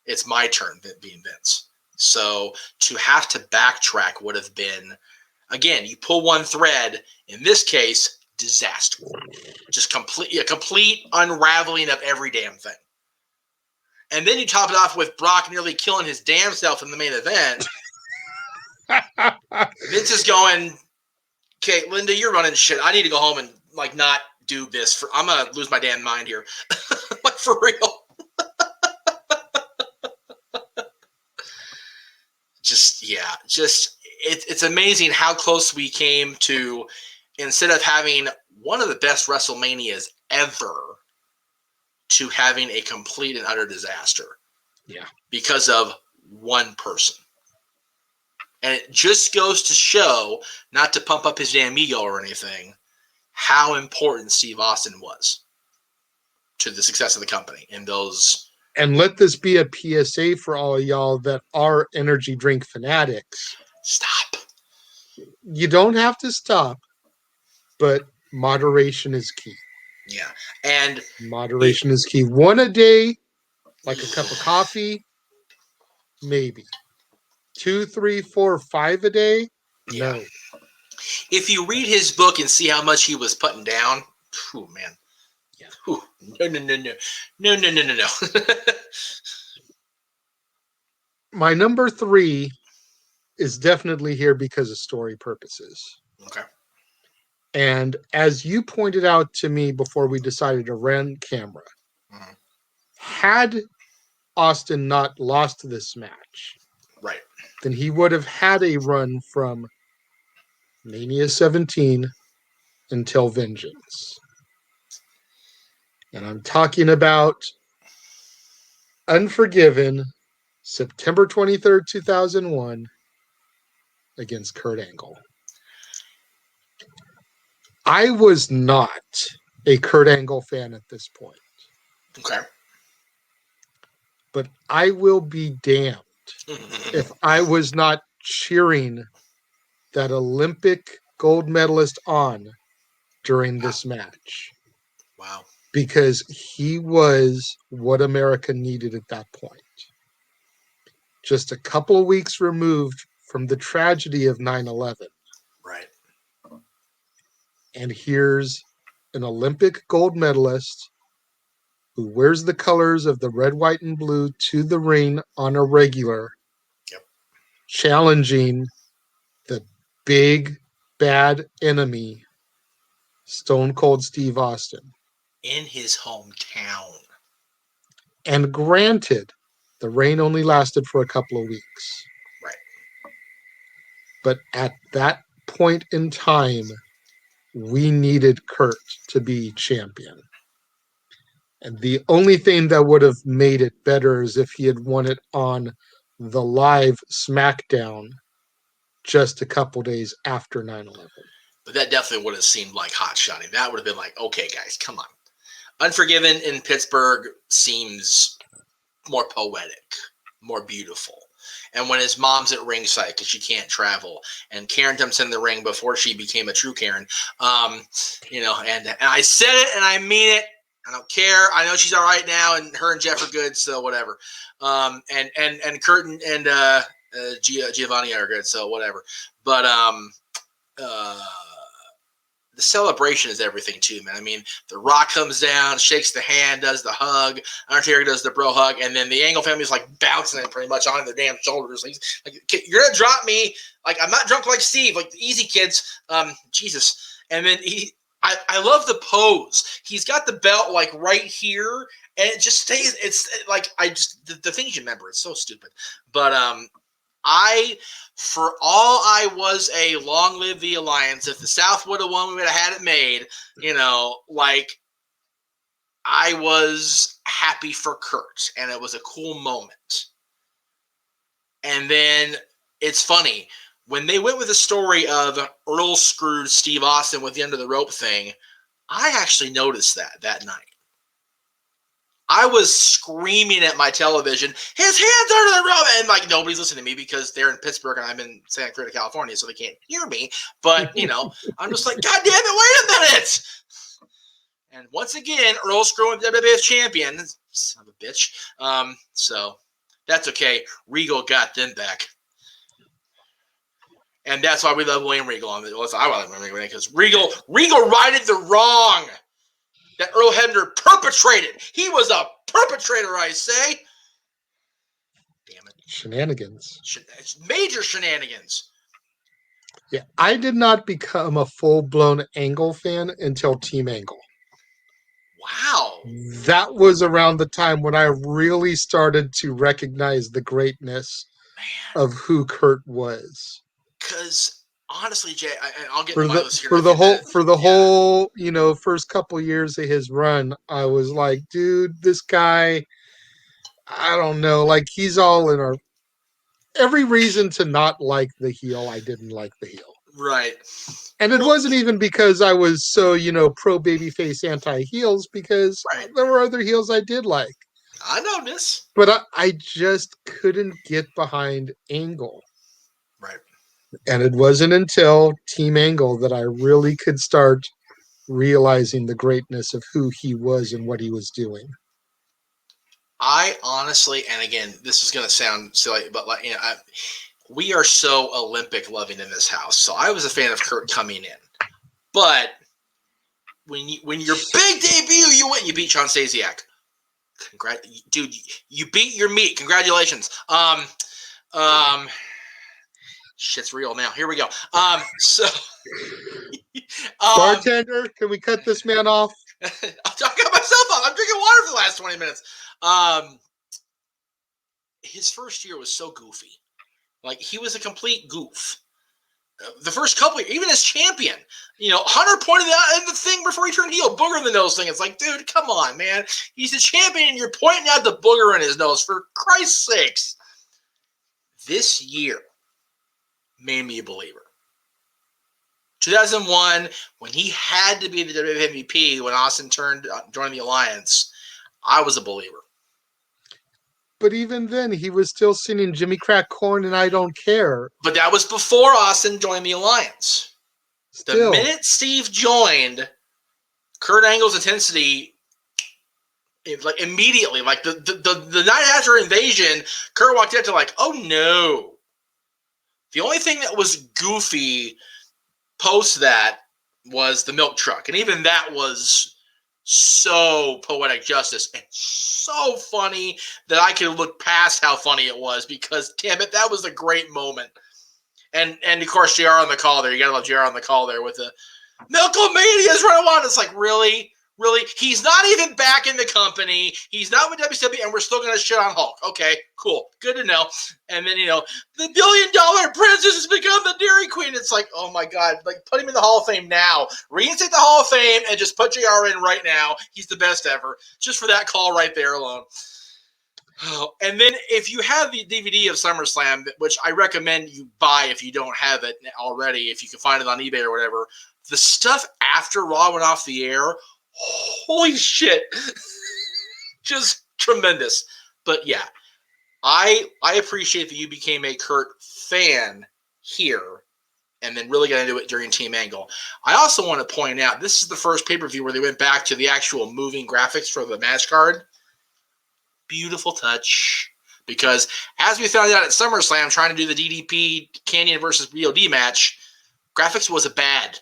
It's my turn, being Vince. So to have to backtrack would have been, again, you pull one thread, in this case, disaster. Just a complete unraveling of every damn thing. And then you top it off with Brock nearly killing his damn self in the main event. Vince is going, okay, Linda, you're running shit. I need to go home and like not do this. I'm going to lose my damn mind here. Like, for real. It's amazing how close we came to, instead of having one of the best WrestleManias ever, to having a complete and utter disaster. Yeah. Because of one person. And it just goes to show, not to pump up his damn ego or anything, how important Steve Austin was to the success of the company in those. And let this be a PSA for all of y'all that are energy drink fanatics. Stop. You don't have to stop, but moderation is key. Yeah. And moderation is key. One a day, like a cup of coffee, maybe. 2, 3, 4, 5 a day, yeah. No. If you read his book and see how much he was putting down, whew, man. Yeah. Whew. No. My number 3 is definitely here because of story purposes. Okay. And as you pointed out to me before we decided to run camera, had Austin not lost this match, right, then he would have had a run from Mania 17 until Vengeance. And I'm talking about Unforgiven, September 23rd, 2001, against Kurt Angle. I was not a Kurt Angle fan at this point. Okay. But I will be damned if I was not cheering that Olympic gold medalist on during this match. Wow. Because he was what America needed at that point. Just a couple of weeks removed from the tragedy of 9/11. Right. And here's an Olympic gold medalist who wears the colors of the red, white, and blue to the ring on a regular, challenging the big, bad enemy, Stone Cold Steve Austin. In his hometown. And granted, the reign only lasted for a couple of weeks. Right. But at that point in time, we needed Kurt to be champion. And the only thing that would have made it better is if he had won it on the live SmackDown just a couple days after 9/11. But that definitely would have seemed like hot shotting. That would have been like, okay, guys, come on. Unforgiven in Pittsburgh seems more poetic, more beautiful. And when his mom's at ringside because she can't travel, and Karen jumps in the ring before she became a true Karen, and I said it and I mean it. I don't care. I know she's all right now, and her and Jeff are good, so whatever. And Kurt and Giovanni are good, so whatever. But the celebration is everything too, man. I mean, The Rock comes down, shakes the hand, does the hug. Undertaker does the bro hug, and then the Angle family is like bouncing it pretty much on their damn shoulders. Like, you're gonna drop me? Like, I'm not drunk like Steve. Like, easy, kids. Jesus. And then I love the pose. He's got the belt like right here, and it just stays. It's like the things you remember. It's so stupid, but for all I was a long live the Alliance, if the South would have won, we would have had it made, I was happy for Kurt, and it was a cool moment. And then it's funny, when they went with the story of Earl screwed Steve Austin with the under the rope thing, I actually noticed that night. I was screaming at my television, his hands under the rope, and like nobody's listening to me because they're in Pittsburgh and I'm in Santa Cruz, California, so they can't hear me. But I'm just like, God damn it, wait a minute! And once again, Earl screwing the WWF champion, son of a bitch. So that's okay. Regal got them back, and that's why we love William Regal. I love William Regal because Regal righted the wrong that Earl Hebner perpetrated. He was a perpetrator, I say. Damn it. Shenanigans. Major shenanigans. Yeah, I did not become a full-blown Angle fan until Team Angle. Wow. That was around the time when I really started to recognize the greatness of who Kurt was. Because honestly, Jay, I'll get for into my list here the whole first couple years of his run, I was like, dude, this guy, I don't know, like he's all in our every reason to not like the heel. I didn't like the heel, right? And it wasn't even because I was so pro babyface, anti heels, because there were other heels I did like. I know this, but I just couldn't get behind Angle. Right. And it wasn't until Team Angle that I really could start realizing the greatness of who he was and what he was doing. I honestly, and again, this is going to sound silly, but we are so Olympic loving in this house. So I was a fan of Kurt coming in, but when your big debut, you beat John Stasiak. Dude, you beat your meat. Congratulations. Shit's real now. Here we go. Bartender, can we cut this man off? I got myself off. I'm drinking water for the last 20 minutes. His first year was so goofy. Like, he was a complete goof. The first couple, even as champion, Hunter pointed out in the thing before he turned heel, booger in the nose thing. It's like, dude, come on, man. He's the champion, and you're pointing out the booger in his nose, for Christ's sakes. This year made me a believer. 2001, when he had to be the WWF MVP, when Austin joined the Alliance, I was a believer. But even then, he was still singing Jimmy Crack Corn and I Don't Care. But that was before Austin joined the Alliance. The minute Steve joined, Kurt Angle's intensity, immediately, the night after Invasion, Kurt walked out to oh no. The only thing that was goofy post that was the milk truck. And even that was so poetic justice and so funny that I could look past how funny it was, because damn it, that was a great moment. And of course, JR on the call there. You gotta love JR on the call there with the Milkomania's running wild. It's like, really? He's not even back in the company. He's not with WCW, and we're still gonna shit on Hulk. Okay, cool, good to know. And then the $1 billion princess has become the Dairy Queen. It's like, oh my god, put him in the Hall of Fame now. Reinstate the Hall of Fame and just put JR in right now. He's the best ever. Just for that call right there alone. Oh, and then if you have the DVD of SummerSlam, which I recommend you buy if you don't have it already, if you can find it on eBay or whatever, the stuff after Raw went off the air, holy shit, just tremendous. But yeah, I appreciate that you became a Kurt fan here and then really got into it during Team Angle. I also want to point out, this is the first pay-per-view where they went back to the actual moving graphics for the match card. Beautiful touch. Because as we found out at SummerSlam, trying to do the DDP Canyon versus BOD match, graphics was a bad.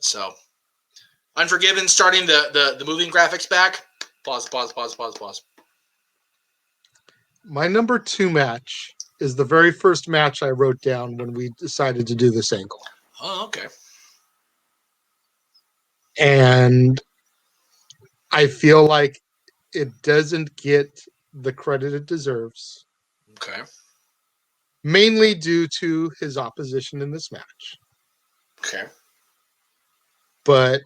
So, Unforgiven starting the moving graphics back. Pause. My number 2 match is the very first match I wrote down when we decided to do this angle. Oh, okay. And I feel like it doesn't get the credit it deserves. Okay. Mainly due to his opposition in this match. Okay. But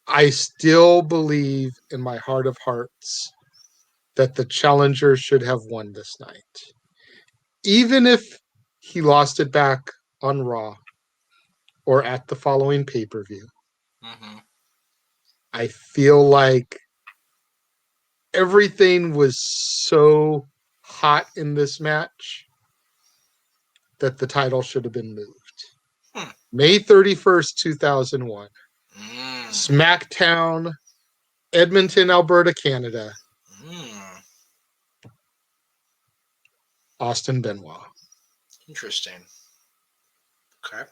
I still believe in my heart of hearts that the challenger should have won this night. Even if he lost it back on Raw or at the following pay-per-view. Mm-hmm. I feel like everything was so hot in this match that the title should have been moved. May 31st, 2001. SmackDown, Edmonton, Alberta, Canada. Austin Benoit. Interesting. Okay.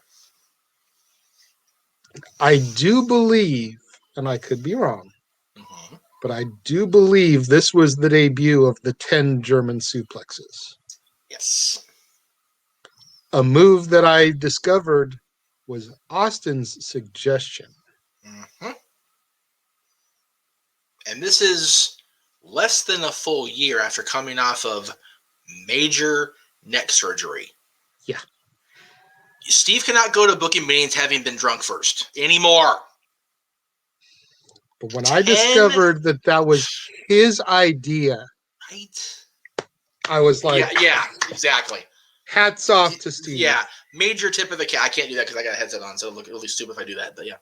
I do believe, and I could be wrong, but I do believe this was the debut of the 10 German suplexes. Yes. A move that I discovered was Austin's suggestion. Mm-hmm. And this is less than a full year after coming off of major neck surgery. Yeah. Steve cannot go to booking meetings having been drunk first anymore. But when I discovered that was his idea, right? I was like, yeah, exactly. Hats off to Steve. Yeah, major tip of the cap. I can't do that because I got a headset on, so it'll look really stupid if I do that. But yeah.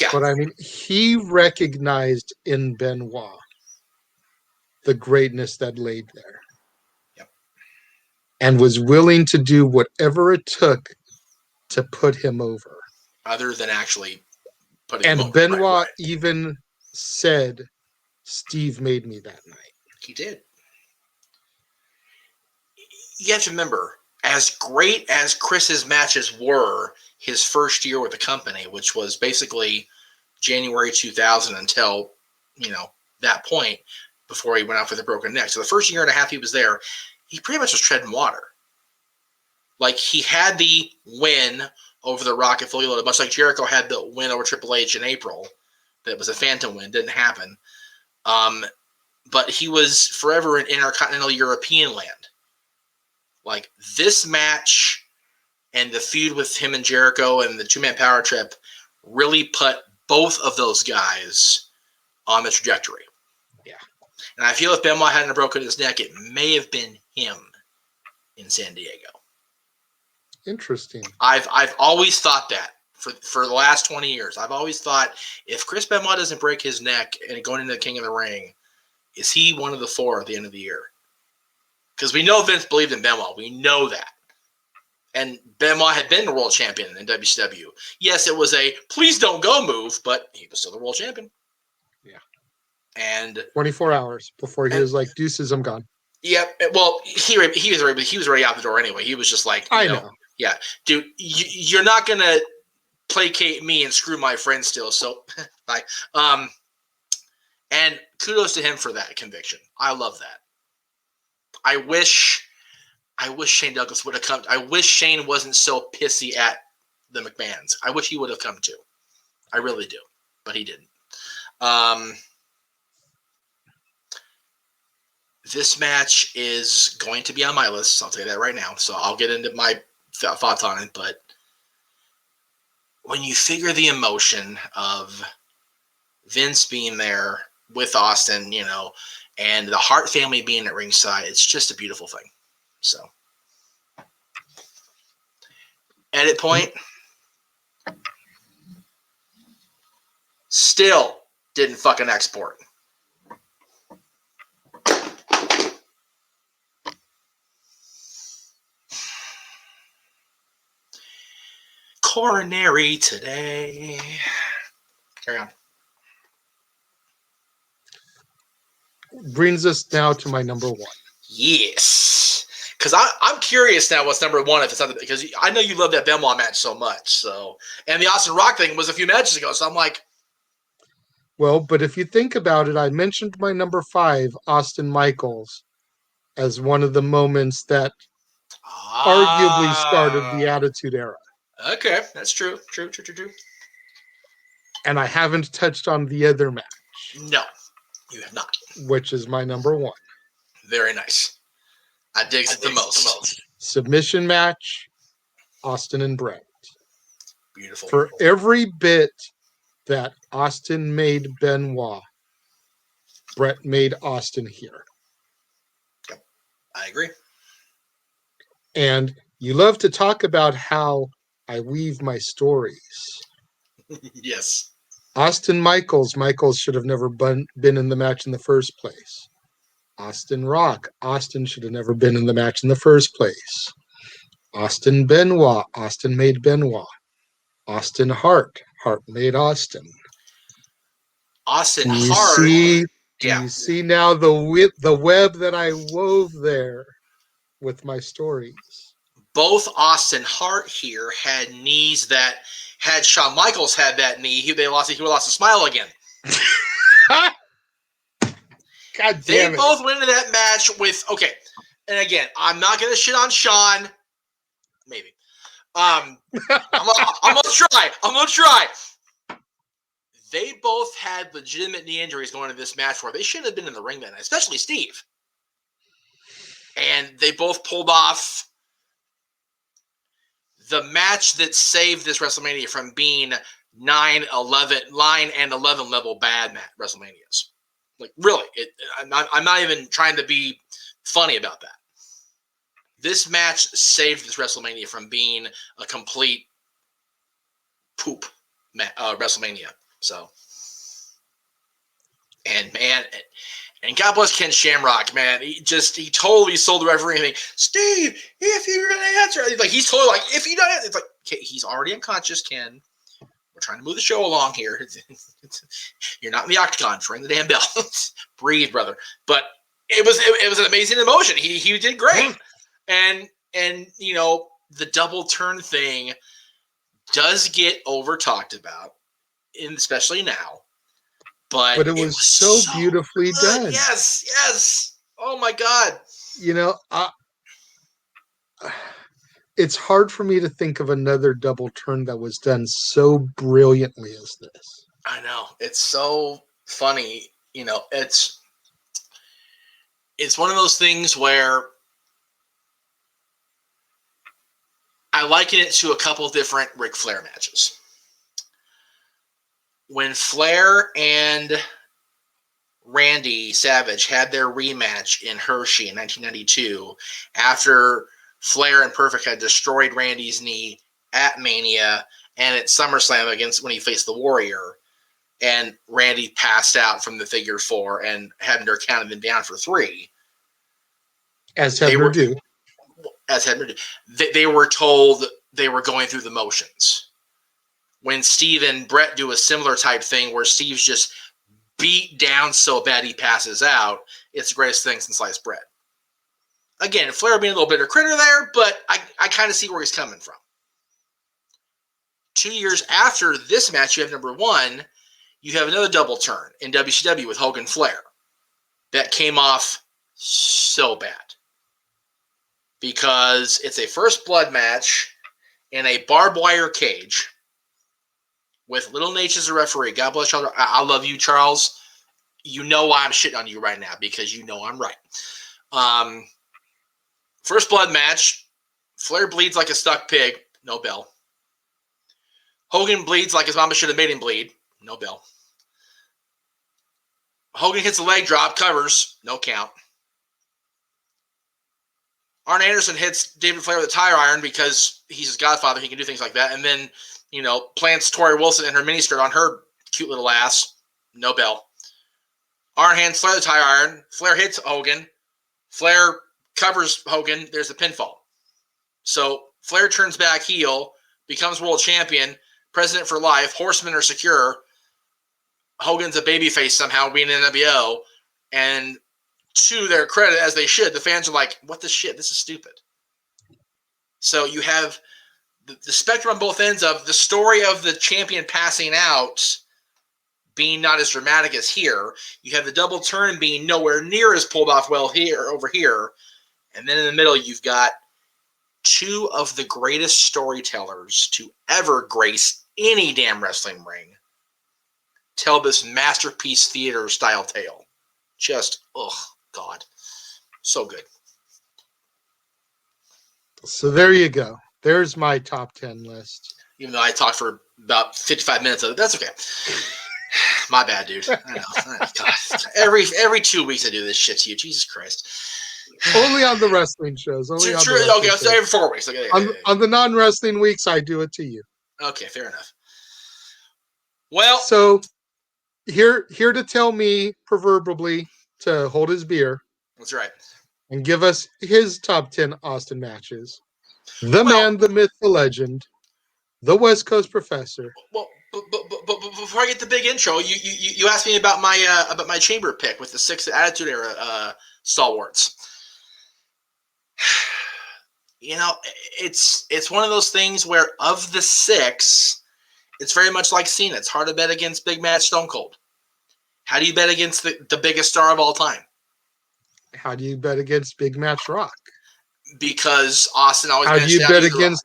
Yeah. But I mean, he recognized in Benoit the greatness that laid there. Yep. And was willing to do whatever it took to put him over. Other than actually putting him over. And Benoit even said, Steve made me that night. He did. You have to remember, as great as Chris's matches were his first year with the company, which was basically January 2000 until, that point before he went out with a broken neck. So the first year and a half he was there, he pretty much was treading water. Like, he had the win over The Rock and Fully Loaded, much like Jericho had the win over Triple H in April. That was a phantom win. Didn't happen. But he was forever in intercontinental European land. Like, this match and the feud with him and Jericho and the two-man power trip really put both of those guys on the trajectory. Yeah. And I feel if Benoit hadn't broken his neck, it may have been him in San Diego. Interesting. I've always thought that for the last 20 years. I've always thought if Chris Benoit doesn't break his neck and going into the King of the Ring, is he one of the 4 at the end of the year? Because we know Vince believed in Benoit. We know that. And Benoit had been the world champion in WCW. Yes, it was a please don't go move, but he was still the world champion. Yeah. And 24 hours before he was like, deuces, I'm gone. Yeah, well, he was already out the door anyway. He was just like, I know. Yeah, dude, you're not going to placate me and screw my friends still, so bye. And kudos to him for that conviction. I love that. I wish Shane Douglas would have come. I wish Shane wasn't so pissy at the McMahons. I wish he would have come too. I really do, but he didn't. This match is going to be on my list. I'll tell you that right now. So I'll get into my thoughts on it. But when you figure the emotion of Vince being there, with Austin, you know, and the Hart family being at ringside. It's just a beautiful thing. So, edit point. Still didn't fucking export. Coronary today. Carry on. Brings us now to my number one. Yes. Because I'm curious now what's number one if it's not, because I know you love that Benoit match so much. So, and the Austin Rock thing was a few matches ago. So I'm like, well, but if you think about it, I mentioned my number 5, Austin Michaels, as one of the moments that arguably started the Attitude Era. Okay, that's true. True. And I haven't touched on the other match. No, you have not. Which is my number 1. Very nice. I dig it the most. Submission match, Austin and Brett. Beautiful. For every bit that Austin made Benoit, Brett made Austin here. Yep, I agree. And you love to talk about how I weave my stories. Yes. Austin Michaels should have never been in the match in the first place. Austin Rock, Austin should have never been in the match in the first place. Austin Benoit, Austin made Benoit. Austin Hart made Austin. Austin Do you Hart. see? Do you see now the web that I wove there with my stories? Both Austin Hart here had knees that, had Shawn Michaels had that knee, he would have lost a smile again. God damn they it. both went into that match with, okay, and again, I'm not going to shit on Shawn. Maybe. I'm gonna try. They both had legitimate knee injuries going into this match where they shouldn't have been in the ring that night, especially Steve. And they both pulled off the match that saved this WrestleMania from being 9 and 11 level bad WrestleManias. Like, really, I'm not even trying to be funny about that. This match saved this WrestleMania from being a complete poop WrestleMania. So, and man, and God bless Ken Shamrock, man. He totally sold the referee anything. Steve, if you're gonna answer, like he's totally like, if you don't, it's like, okay, he's already unconscious, Ken. We're trying to move the show along here. You're not in the octagon. Just ring the damn bell. Breathe, brother. But it was an amazing emotion. He did great. And you know, the double turn thing does get over talked about, especially now. But it was so beautifully done. Yes. Oh my God. You know, it's hard for me to think of another double turn that was done so brilliantly as this. I know. It's so funny. You know, it's one of those things where I liken it to a couple different Ric Flair matches. When Flair and Randy Savage had their rematch in Hershey in 1992, after Flair and Perfect had destroyed Randy's knee at Mania and at SummerSlam against when he faced the Warrior, and Randy passed out from the figure 4 and Hebner counted them down for 3. As Hebner do. They were told they were going through the motions. When Steve and Brett do a similar type thing where Steve's just beat down so bad he passes out, it's the greatest thing since sliced bread. Again, Flair being a little bitter critter there, but I kind of see where he's coming from. 2 years after this match, you have number 1, you have another double turn in WCW with Hogan Flair. That came off so bad. Because it's a first blood match in a barbed wire cage with Little Nate as a referee. God bless you. I love you, Charles. You know why I'm shitting on you right now, because you know I'm right. First blood match. Flair bleeds like a stuck pig. No bell. Hogan bleeds like his mama should have made him bleed. No bell. Hogan hits a leg drop, covers, no count. Arn Anderson hits David Flair with a tire iron because he's his godfather. He can do things like that. And then, plants Tori Wilson and her mini skirt on her cute little ass. No bell. Arn hands Flair the tire iron. Flair hits Hogan. Flair covers Hogan. There's the pinfall. So Flair turns back heel, becomes world champion, president for life. Horsemen are secure. Hogan's a babyface somehow, being in NWO. And to their credit, as they should, the fans are like, what the shit? This is stupid. So you have the spectrum on both ends of the story of the champion passing out being not as dramatic as here. You have the double turn being nowhere near as pulled off well here over here. And then in the middle, you've got two of the greatest storytellers to ever grace any damn wrestling ring tell this masterpiece theater style tale. Just, God, so good. So there you go. There's my top 10 list. Even though I talked for about 55 minutes of it, that's okay. My bad, dude. I know. God. Every 2 weeks I do this shit to you. Jesus Christ. Only on the wrestling shows. Okay, so every 4 weeks. Okay, on the non-wrestling weeks, I do it to you. Okay, fair enough. Well, so here to tell me proverbially to hold his beer. That's right. And give us his top 10 Austin matches. The man, the myth, the legend, the West Coast Professor. Well, but before I get the big intro, you asked me about my chamber pick with the 6 Attitude Era stalwarts. It's one of those things where of the 6, it's very much like Cena. It's hard to bet against Big Match Stone Cold. How do you bet against the biggest star of all time? How do you bet against Big Match Rock? Because Austin always. How do you bet against?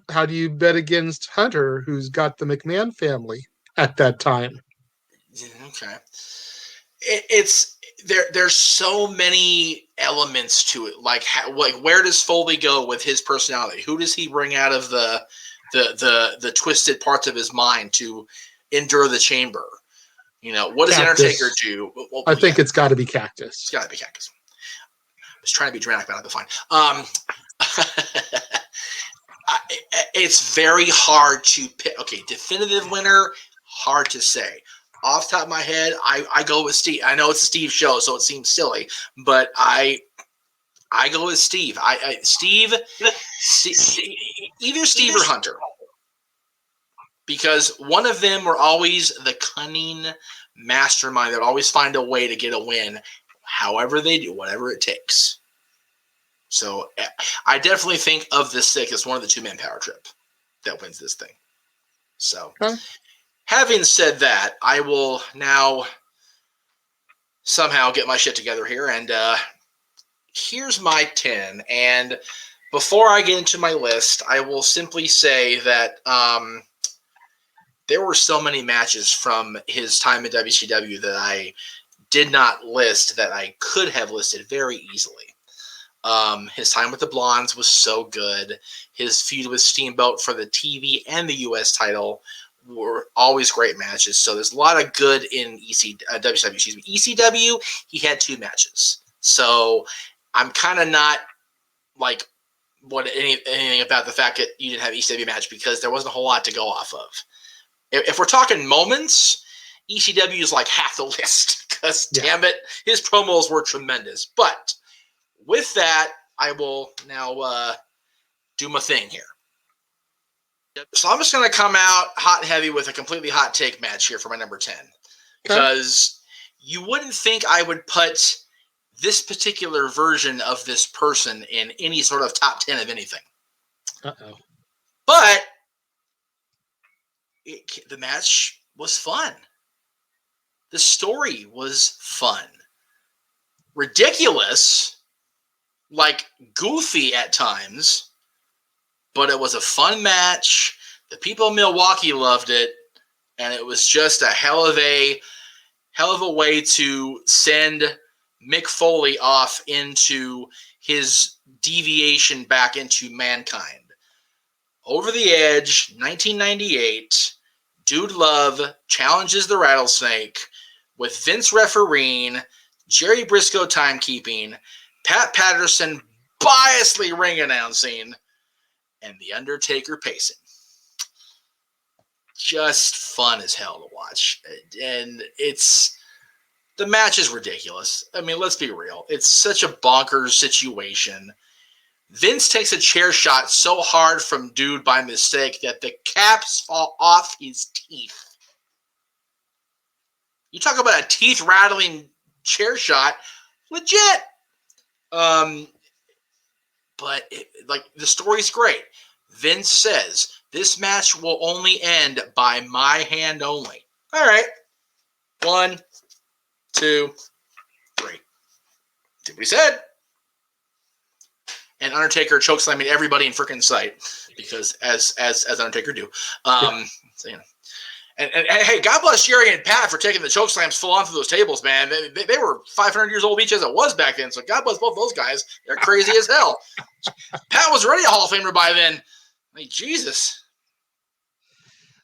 How do you bet against Hunter, who's got the McMahon family at that time? Okay, it's there. There's so many elements to it. Like where does Foley go with his personality? Who does he bring out of the twisted parts of his mind to endure the chamber? What does Cactus. Undertaker do? Well, I think it's got to be Cactus. It's got to be Cactus. I was trying to be dramatic about it, but fine. It's very hard to pick. Okay, definitive winner, hard to say. Off the top of my head, I go with Steve. I know it's a Steve show, so it seems silly, but I go with Steve. Steve, either Steve or Hunter. Because one of them were always the cunning mastermind that would always find a way to get a win, however they do, whatever it takes. So I definitely think of the 6 as one of the 2-man power trip that wins this thing. So having said that, I will now somehow get my shit together here. And here's my 10. And before I get into my list, I will simply say that there were so many matches from his time in WCW that I did not list that I could have listed very easily. His time with the Blondes was so good. His feud with Steamboat for the TV and the U.S. title were always great matches. So there's a lot of good in WCW. Excuse me, ECW. He had 2 matches. So I'm kind of not like anything about the fact that you didn't have ECW match because there wasn't a whole lot to go off of. If we're talking moments, ECW is like half the list because, damn it, his promos were tremendous. But with that, I will now do my thing here. So I'm just going to come out hot and heavy with a completely hot take match here for my number 10. Because you wouldn't think I would put this particular version of this person in any sort of top 10 of anything. Uh-oh. But the match was fun. The story was fun. Ridiculous, like goofy at times, but it was a fun match. The people in Milwaukee loved it, and it was just a hell of a way to send Mick Foley off into his deviation back into Mankind. Over the Edge, 1998, Dude Love challenges the Rattlesnake with Vince refereeing, Jerry Briscoe timekeeping, Pat Patterson biasly ring announcing, and The Undertaker pacing. Just fun as hell to watch. And the match is ridiculous. I mean, let's be real. It's such a bonkers situation. Vince takes a chair shot so hard from Dude by mistake that the caps fall off his teeth. You talk about a teeth-rattling chair shot, legit. But the story's great. Vince says, this match will only end by my hand only. All right. 1, 2, 3. Did what he said. And Undertaker chokeslamming everybody in freaking sight, because as Undertaker do. So, you know. And hey, God bless Jerry and Pat for taking the chokeslams full on through those tables, man. They were 500 years old each as it was back then. So God bless both those guys. They're crazy as hell. Pat was already a Hall of Famer by then. I mean, Jesus.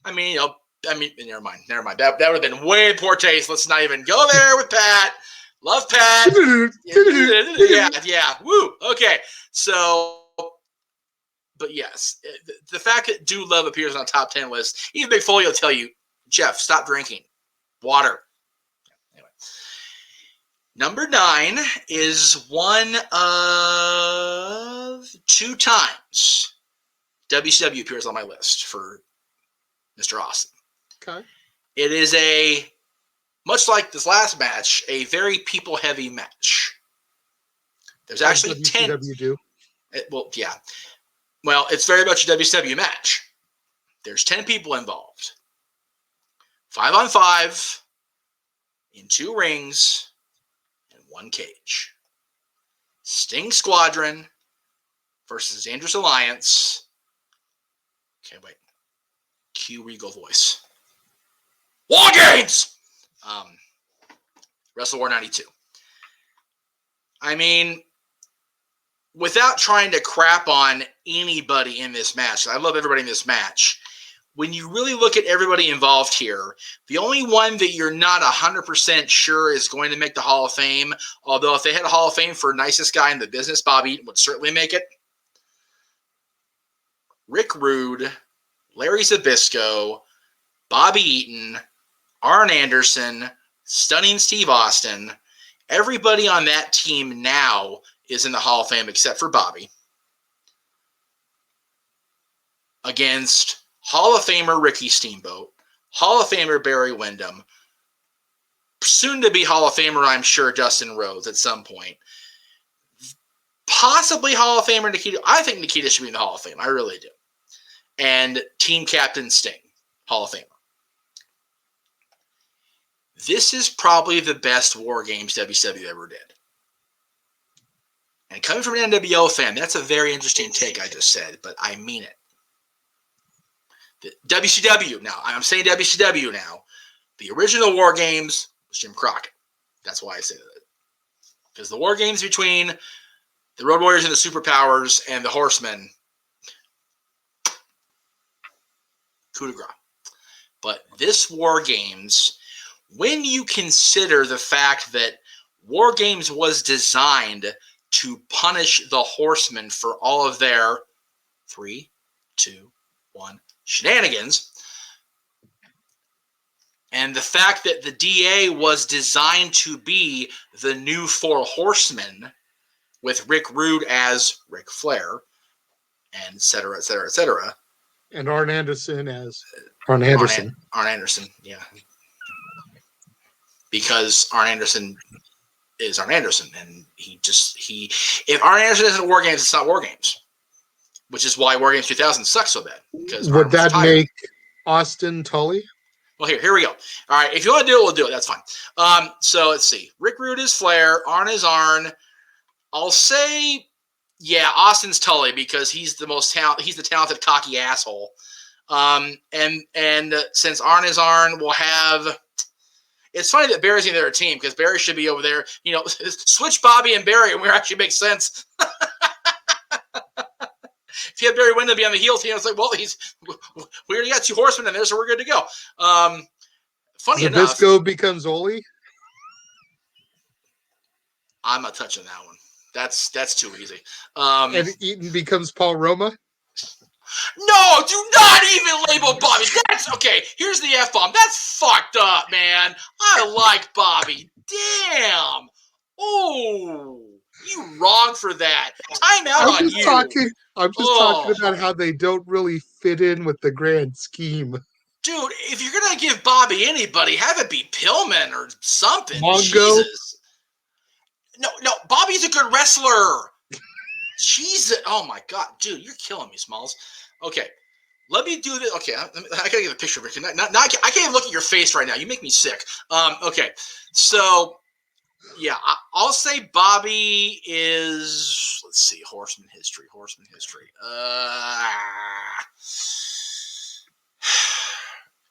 I mean, never mind. That would have been way in poor taste. Let's not even go there with Pat. Love Pat. Yeah. Woo. Okay. So, but yes, the fact that Dude Love appears on a top 10 list, even Big Foley will tell you, Jeff, stop drinking water. Anyway, number 9 is one of 2 times WCW appears on my list for Mr. Austin. Okay. It is much like this last match, a very people-heavy match. There's actually WCW 10. Do? Yeah. Well, it's very much a WCW match. There's 10 people involved. 5-on-5 in 2 rings and 1 cage. Sting Squadron versus Dangerous Alliance. Okay, wait. Cue Regal voice. War Games! Wrestle War 92. I mean, without trying to crap on anybody in this match, I love everybody in this match. When you really look at everybody involved here, the only one that you're not 100% sure is going to make the Hall of Fame, although if they had a Hall of Fame for nicest guy in the business, Bob Eaton would certainly make it. Rick Rude, Larry Zbyszko, Bobby Eaton, Arn Anderson, Stunning Steve Austin. Everybody on that team now is in the Hall of Fame except for Bobby. Against Hall of Famer Ricky Steamboat, Hall of Famer Barry Windham, soon to be Hall of Famer, I'm sure, Dustin Rhodes at some point. Possibly Hall of Famer Nikita. I think Nikita should be in the Hall of Fame. I really do. And Team Captain Sting, Hall of Famer. This is probably the best War Games WCW ever did. And coming from an NWO fan, that's a very interesting take I just said, but I mean it. The WCW now, I'm saying WCW now, the original War Games was Jim Crockett. That's why I say that. Because the War Games between the Road Warriors and the Superpowers and the Horsemen, coup de grace. But this War Games, when you consider the fact that War Games was designed to punish the Horsemen for all of their 3, 2, 1 shenanigans, and the fact that the DA was designed to be the new 4 Horsemen with Rick Rude as Ric Flair, and et cetera, et cetera, et cetera. And Arn Anderson as Arn Anderson. Arn Anderson, yeah. Because Arn Anderson is Arn Anderson, and if Arn Anderson isn't War Games, it's not War Games. Which is why War Games 2000 sucks so bad. Would that make Austin Tully? Well, here we go. All right, if you want to do it, we'll do it. That's fine. So let's see. Rick Rude is Flair. Arn is Arn. I'll say, yeah, Austin's Tully because he's the most he's the talented, cocky asshole. And since Arn is Arn, we'll have. It's funny that Barry's in their team because Barry should be over there. You know, switch Bobby and Barry, and we actually make sense. If you had Barry Windham be on the heel team, it's like, well, we already got 2 Horsemen in there, so we're good to go. Funny enough, Zbyszko becomes Ole. I'm not touching that one. That's too easy. And Eaton becomes Paul Roma? No, do not even label Bobby. That's okay. Here's the F-bomb. That's fucked up, man. I like Bobby. Damn. Oh, you wrong for that. Time out on you. I'm just talking about how they don't really fit in with the grand scheme. Dude, if you're gonna give Bobby anybody, have it be Pillman or something. Mongo? Jesus. No, Bobby's a good wrestler. Jesus. Oh my God, dude, you're killing me, Smalls. Okay, let me do this. Okay, I gotta get a picture of it. I can't even look at your face right now. You make me sick. Okay, so yeah, I'll say Bobby is. Let's see, Horseman history.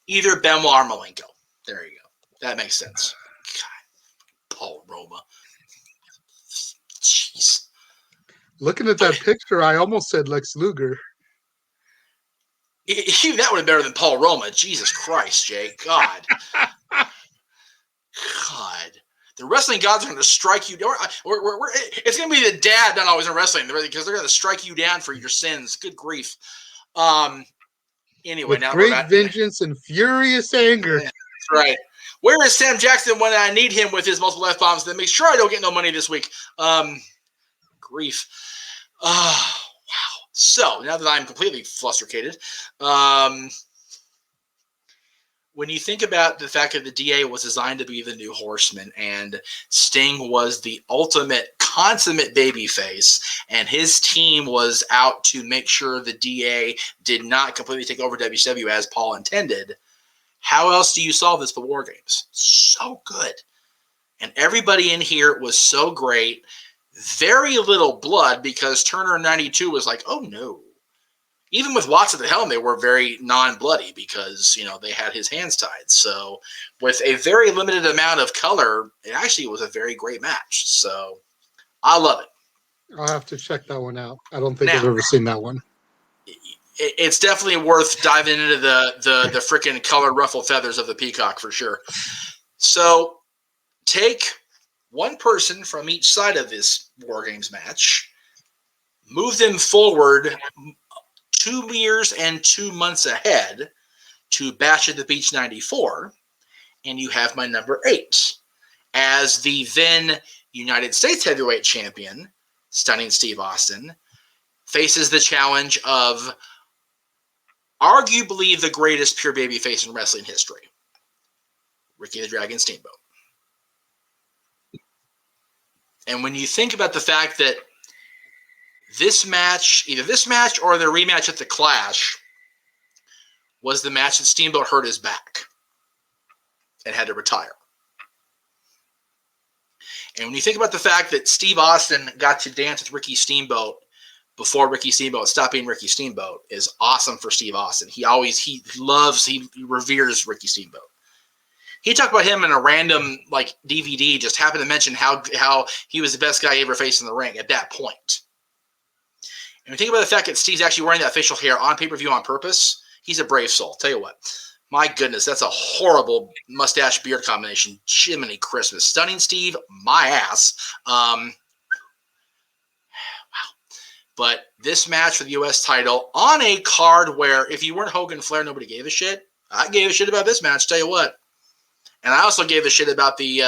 Either Benoit or Malenko. There you go. That makes sense. God, Paul Roma. Jeez. Looking at that picture, I almost said Lex Luger. Even that would have been better than Paul Roma. Jesus Christ, Jay. God. God. The wrestling gods are going to strike you down. It's going to be the dad, not always in wrestling, because they're going to strike you down for your sins. Good grief. Anyway, with now great vengeance and furious anger. That's right. Where is Sam Jackson when I need him with his multiple F-bombs? Then make sure I don't get no money this week. Grief. Oh, wow. So now that I'm completely flustercated, when you think about the fact that the DA was designed to be the new Horseman and Sting was the ultimate consummate babyface and his team was out to make sure the DA did not completely take over WCW as Paul intended, how else do you solve this for War Games? So good. And everybody in here was so great. Very little blood because Turner 92 was like, oh no. Even with Watts at the helm, they were very non-bloody because, they had his hands tied. So with a very limited amount of color, it actually was a very great match. So I love it. I'll have to check that one out. I don't think I've ever seen that one. It's definitely worth diving into the freaking colored ruffled feathers of the peacock for sure. So take one person from each side of this War Games match, move them forward 2 years and 2 months ahead to Bash at the Beach 94, and you have my number 8 as the then United States Heavyweight Champion, Stunning Steve Austin, faces the challenge of arguably the greatest pure babyface in wrestling history, Ricky the Dragon Steamboat. And when you think about the fact that this match, either this match or the rematch at the Clash, was the match that Steamboat hurt his back and had to retire. And when you think about the fact that Steve Austin got to dance with Ricky Steamboat before Ricky Steamboat stopped being Ricky Steamboat is awesome for Steve Austin. He reveres Ricky Steamboat. He talked about him in a random DVD, just happened to mention how he was the best guy he ever faced in the ring at that point. And we think about the fact that Steve's actually wearing that facial hair on pay-per-view on purpose. He's a brave soul. Tell you what. My goodness, that's a horrible mustache-beard combination. Jiminy Christmas. Stunning Steve, my ass. Wow. But this match for the U.S. title on a card where if you weren't Hogan Flair, nobody gave a shit. I gave a shit about this match, tell you what. And I also gave a shit about the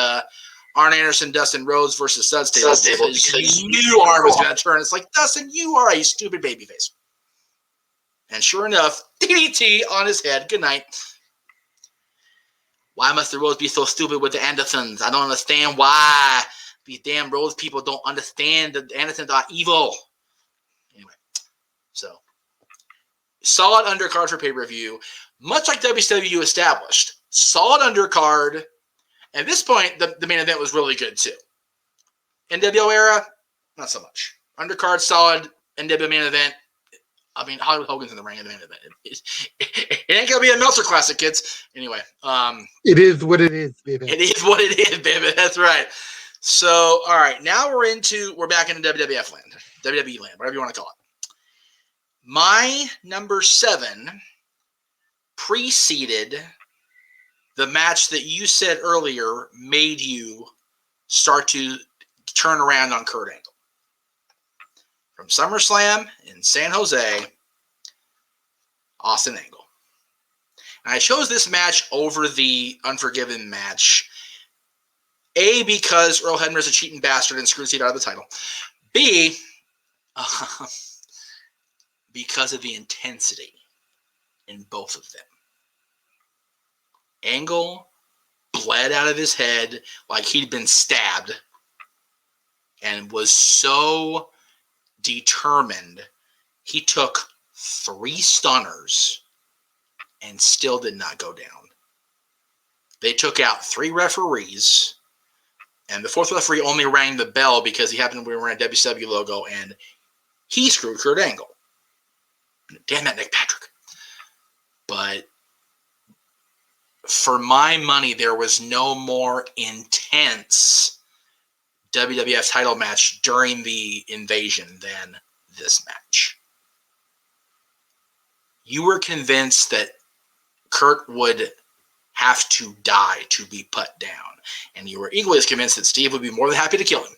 Arn Anderson, Dustin Rhodes versus Studs table because you knew Arn was going to turn. It's like, Dustin, you are a stupid babyface. And sure enough, DDT on his head. Good night. Why must the Rhodes be so stupid with the Andersons? I don't understand why. These damn Rhodes people don't understand that the Andersons are evil. Anyway, so solid undercard for pay-per-view. Much like WCW established. Solid undercard. At this point, the main event was really good too. NWO era, not so much. Undercard, solid. NWO main event. I mean, Hollywood Hogan's in the ring in the main event. It ain't gonna be a Meltzer classic, kids. Anyway, it is what it is, baby. It is what it is, baby. That's right. So, all right, now we're back into WWF land, WWE land, whatever you want to call it. My number 7 preceded the match that you said earlier made you start to turnaround on Kurt Angle. From SummerSlam in San Jose, Austin Angle. And I chose this match over the Unforgiven match. A, because Earl Hebner's a cheating bastard and screws it out of the title. B, because of the intensity in both of them. Angle bled out of his head like he'd been stabbed and was so determined. He took 3 stunners and still did not go down. They took out 3 referees, and the 4th referee only rang the bell because he happened to be wearing a WCW logo, and he screwed Kurt Angle. Damn that Nick Patrick. But for my money, there was no more intense WWF title match during the invasion than this match. You were convinced that Kurt would have to die to be put down, and you were equally as convinced that Steve would be more than happy to kill him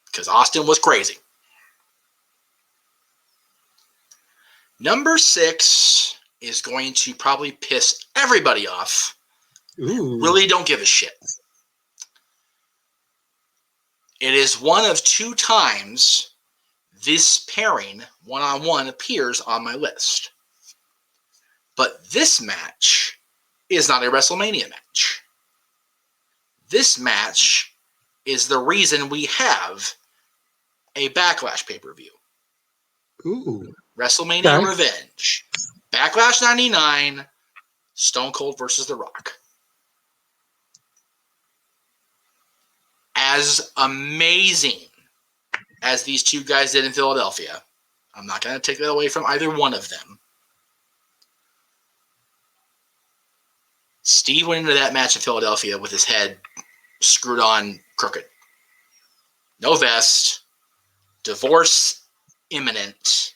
because Austin was crazy. Number 6 is going to probably piss everybody off. Ooh. Really don't give a shit. It is one of 2 times this pairing, one-on-one, appears on my list. But this match is not a WrestleMania match. This match is the reason we have a Backlash pay-per-view. Ooh. WrestleMania Okay. Revenge. Backlash 99, Stone Cold versus The Rock. As amazing as these 2 guys did in Philadelphia, I'm not going to take that away from either one of them. Steve went into that match in Philadelphia with his head screwed on crooked. No vest, divorce imminent,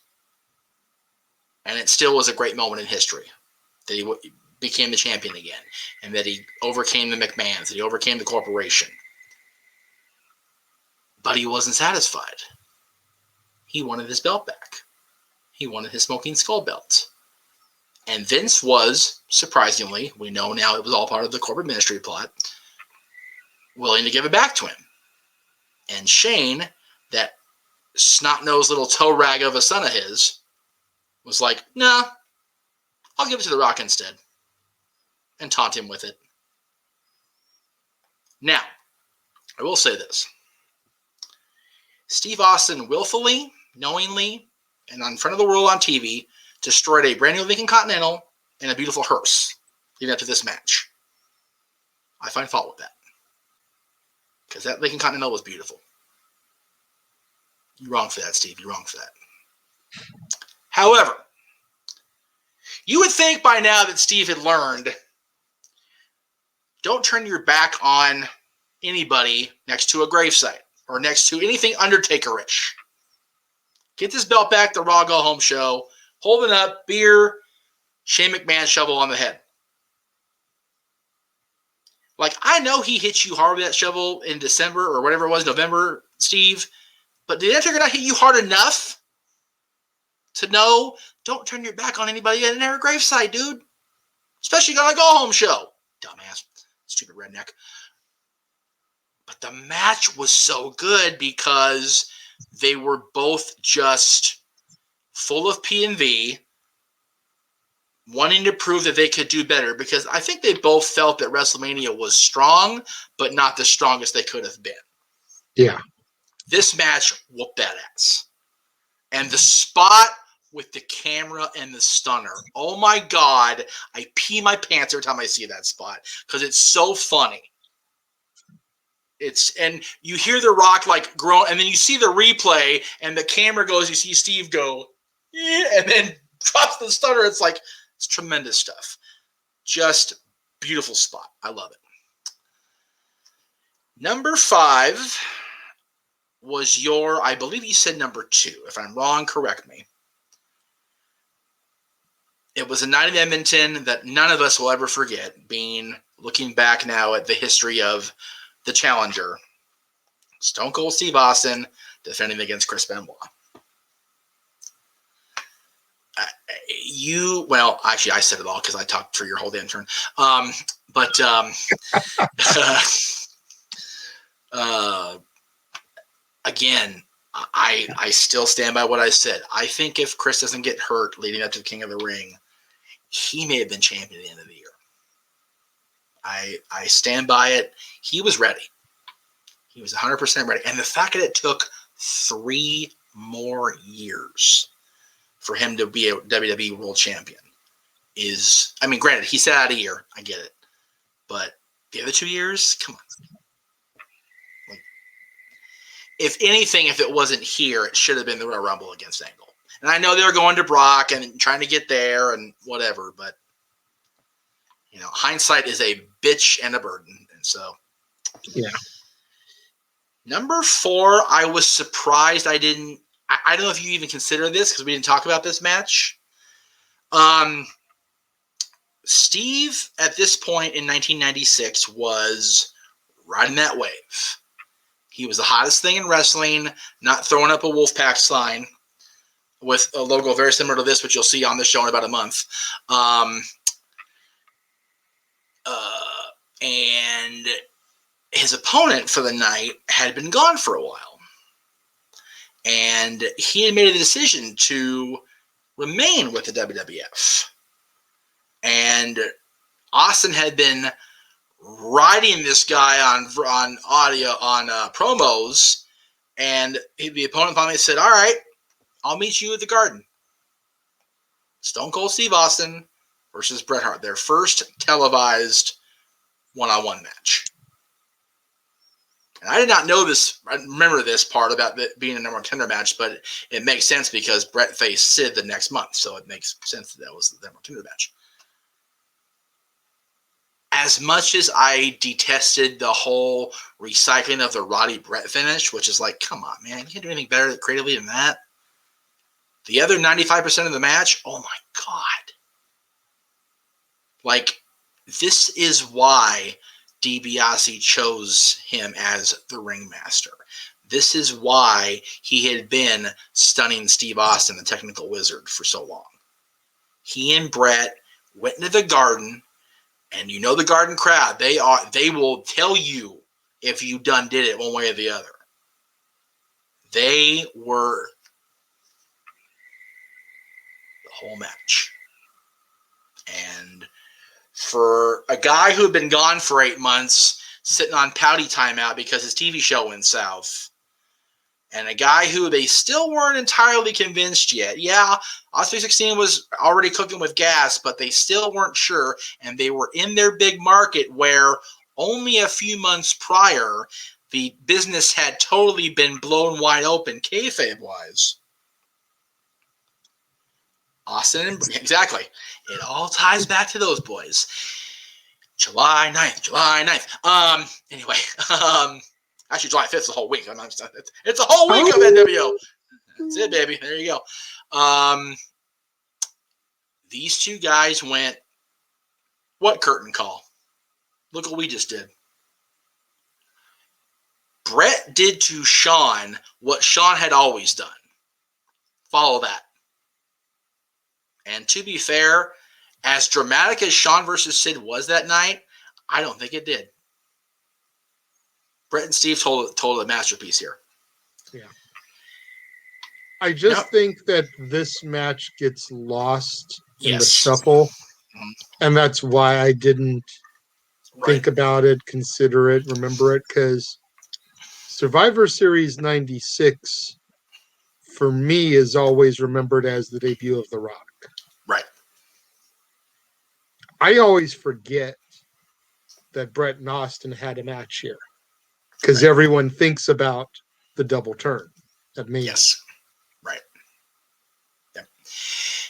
and it still was a great moment in history that he became the champion again, and that he overcame the McMahons, that he overcame the corporation. But he wasn't satisfied. He wanted his belt back. He wanted his Smoking Skull belt. And Vince was, surprisingly, we know now it was all part of the corporate ministry plot, willing to give it back to him. And Shane, that snot-nosed little toe rag of a son of his, was like, nah, I'll give it to The Rock instead. And taunt him with it. Now, I will say this. Steve Austin willfully, knowingly, and in front of the world on TV, destroyed a brand new Lincoln Continental and a beautiful hearse leading up to this match. I find fault with that. Because that Lincoln Continental was beautiful. You're wrong for that, Steve. You're wrong for that. However, you would think by now that Steve had learned, don't turn your back on anybody next to a gravesite or next to anything Undertaker-ish. Get this belt back, the Raw Go Home show, holding up, beer, Shane McMahon shovel on the head. Like, I know he hit you hard with that shovel in December or whatever it was, November, Steve, but did Undertaker not hit you hard enough to know, don't turn your back on anybody at their gravesite, dude? Especially on a Go Home show. Dumbass. Stupid redneck. But the match was so good because they were both just full of P&V, wanting to prove that they could do better, because I think they both felt that WrestleMania was strong, but not the strongest they could have been. Yeah. This match whooped that ass. And the spot with the camera and the stunner, oh my God, I pee my pants every time I see that spot because it's so funny. And you hear The Rock like groan, and then you see the replay, and the camera goes, you see Steve go, yeah, and then drops the stunner. It's like, it's tremendous stuff. Just beautiful spot. I love it. Number 5 was your, I believe you said number 2. If I'm wrong, correct me. It was a night in Edmonton that none of us will ever forget, looking back now at the history of the Challenger. Stone Cold Steve Austin defending against Chris Benoit. Actually, I said it all because I talked through your whole damn turn. Again, I still stand by what I said. I think if Chris doesn't get hurt leading up to the King of the Ring, he may have been champion at the end of the year. I stand by it. He was ready. He was 100% ready. And the fact that it took 3 more years for him to be a WWE World Champion is, I mean, granted, he sat out a year. I get it. But the other 2 years, come on. Like, if anything, if it wasn't here, it should have been the Royal Rumble against Angle. And I know they were going to Brock and trying to get there and whatever, but, you know, hindsight is a bitch and a burden. And so, yeah. Number 4, I was surprised I didn't. I don't know if you even consider this because we didn't talk about this match. Steve, at this point in 1996, was riding that wave. He was the hottest thing in wrestling, not throwing up a Wolfpack sign with a logo very similar to this, which you'll see on the show in about a month. And his opponent for the night had been gone for a while. And he had made a decision to remain with the WWF. And Austin had been riding this guy on audio, on promos, and the opponent finally said, all right, I'll meet you at the Garden. Stone Cold Steve Austin versus Bret Hart, their first televised one-on-one match. And I did not know this. I remember this part about it being a number 1 contender match, but it makes sense because Bret faced Sid the next month, so it makes sense that was the number 1 contender match. As much as I detested the whole recycling of the Roddy Bret finish, which is like, come on, man, you can't do anything better creatively than that. The other 95% of the match, oh my God. Like, this is why DiBiase chose him as the ringmaster. This is why he had been stunning Steve Austin, the technical wizard, for so long. He and Bret went into the Garden, and you know the Garden crowd, they will tell you if you done did it one way or the other. They were the whole match. And for a guy who had been gone for 8 months, sitting on pouty timeout because his TV show went south, and a guy who they still weren't entirely convinced yet. Yeah, Osprey 16 was already cooking with gas, but they still weren't sure, and they were in their big market where only a few months prior, the business had totally been blown wide open, kayfabe-wise. Austin and exactly. It all ties back to those boys. July 9th. Anyway, actually July 5th is the whole week. It's a whole week of NWO. That's it, baby. There you go. These two guys went, what curtain call? Look what we just did. Bret did to Shawn what Shawn had always done. Follow that. And to be fair, as dramatic as Shawn versus Sid was that night, I don't think it did. Bret and Steve told a masterpiece here. Yeah. I just think that this match gets lost in the shuffle. Mm-hmm. And that's why I didn't think about it, consider it, remember it, because Survivor Series 96 for me is always remembered as the debut of The Rock. Right. I always forget that Bret and Austin had a match here because everyone thinks about the double turn at Mania. Yes. Right. Yep.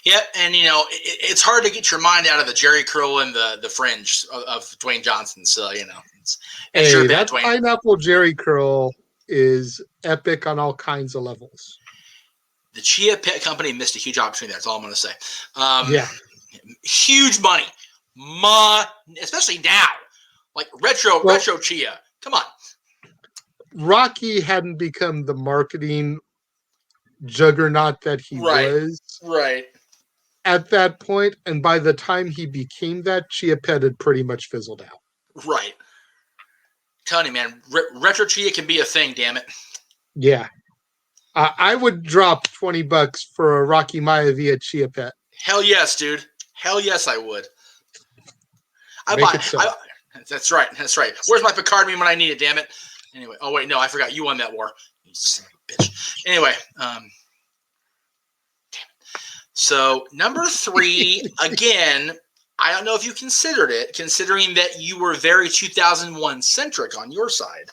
Yep. And, you know, it's hard to get your mind out of the Jerry curl and the fringe of Dwayne Johnson. So, you know, it's sure that Dwayne. Pineapple Jerry curl is epic on all kinds of levels. The Chia Pet Company missed a huge opportunity. That's all I'm going to say. Yeah. Huge money. Especially now. Like retro Chia. Come on. Rocky hadn't become the marketing juggernaut that he Right. was Right. at that point, and by the time he became that, Chia Pet had pretty much fizzled out. Right. Telling you, man, retro Chia can be a thing. Damn it. Yeah. I would drop $20 for a Rocky Maivia Chia Pet. Hell yes, dude. Hell yes, I would. I Make buy. it so. That's right. That's right. Where's my Picard meme when I need it? Damn it. Anyway. Oh wait, no, I forgot. You won that war. You son of a bitch. Anyway. Damn it. So number 3 again. I don't know if you considered it, considering that you were very 2001 centric on your side.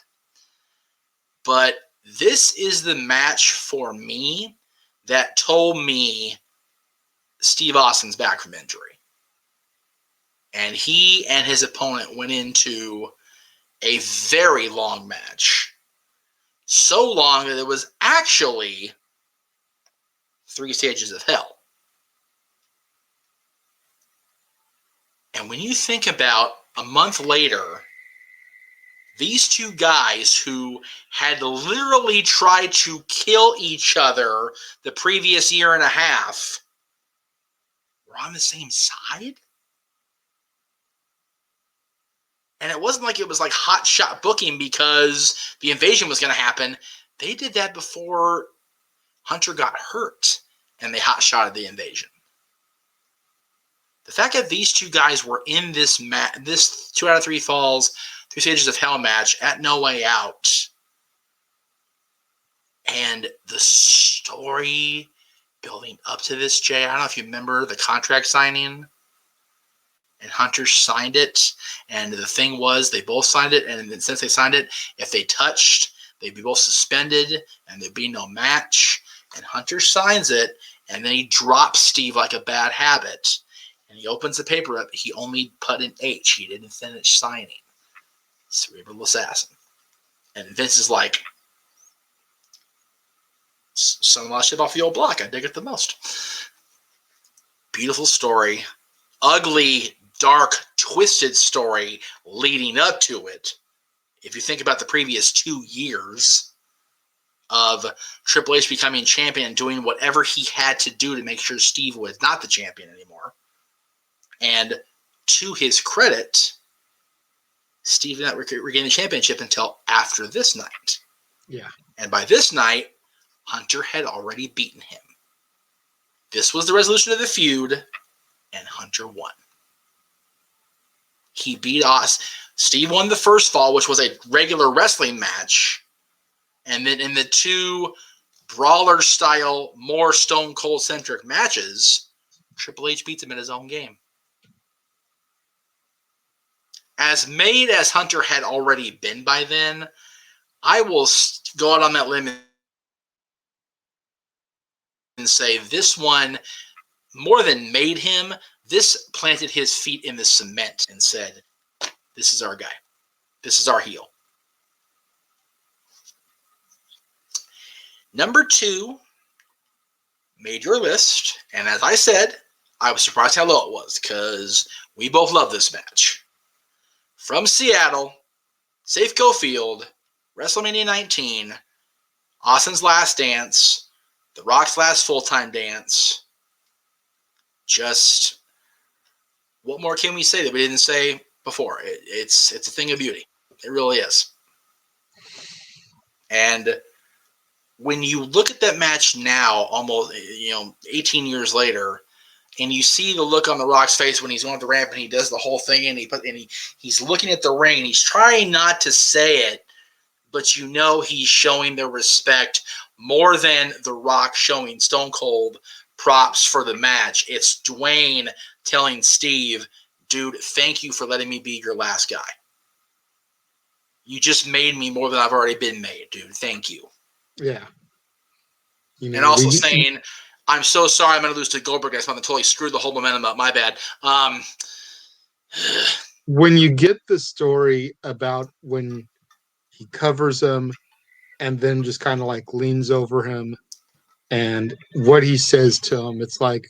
But this is the match for me that told me Steve Austin's back from injury. And he and his opponent went into a very long match. So long that it was actually 3 stages of hell. And when you think about a month later, these two guys who had literally tried to kill each other the previous year and a half were on the same side? And it wasn't like it was like hot shot booking because the invasion was going to happen. They did that before Hunter got hurt and they hot shotted the invasion. The fact that these two guys were in this this 2 out of 3 falls, 3 stages of hell match at No Way Out, and the story building up to this, Jay, I don't know if you remember the contract signing, and Hunter signed it, and the thing was they both signed it, and since they signed it, if they touched, they'd be both suspended, and there'd be no match, and Hunter signs it, and then he drops Steve like a bad habit. And he opens the paper up. He only put an H. He didn't finish signing. Cerebral assassin. And Vince is like, son of a shit off the old block. I dig it the most. Beautiful story. Ugly, dark, twisted story leading up to it. If you think about the previous 2 years of Triple H becoming champion and doing whatever he had to do to make sure Steve was not the champion anymore. And to his credit, Steve did not regain the championship until after this night. Yeah. And by this night, Hunter had already beaten him. This was the resolution of the feud, and Hunter won. He beat us. Steve won the first fall, which was a regular wrestling match. And then in the 2 brawler-style, more Stone Cold-centric matches, Triple H beats him in his own game. As made as Hunter had already been by then, I will go out on that limb and say this one, more than made him, this planted his feet in the cement and said, this is our guy. This is our heel. Number 2 made your list, and as I said, I was surprised how low it was because we both love this match. From Seattle, Safeco Field, WrestleMania 19, Austin's last dance, The Rock's last full-time dance. Just, what more can we say that we didn't say before? It's a thing of beauty. It really is. And when you look at that match now, almost 18 years later, and you see the look on The Rock's face when he's going up the ramp and he does the whole thing, and he's looking at the ring, and he's trying not to say it, but he's showing the respect more than The Rock showing Stone Cold props for the match. It's Dwayne telling Steve, dude, thank you for letting me be your last guy. You just made me more than I've already been made, dude. Thank you. Yeah. And also saying, I'm so sorry I'm going to lose to Goldberg next month. I totally screwed the whole momentum up. My bad. When you get the story about when he covers him and then just kind of like leans over him and what he says to him, it's like,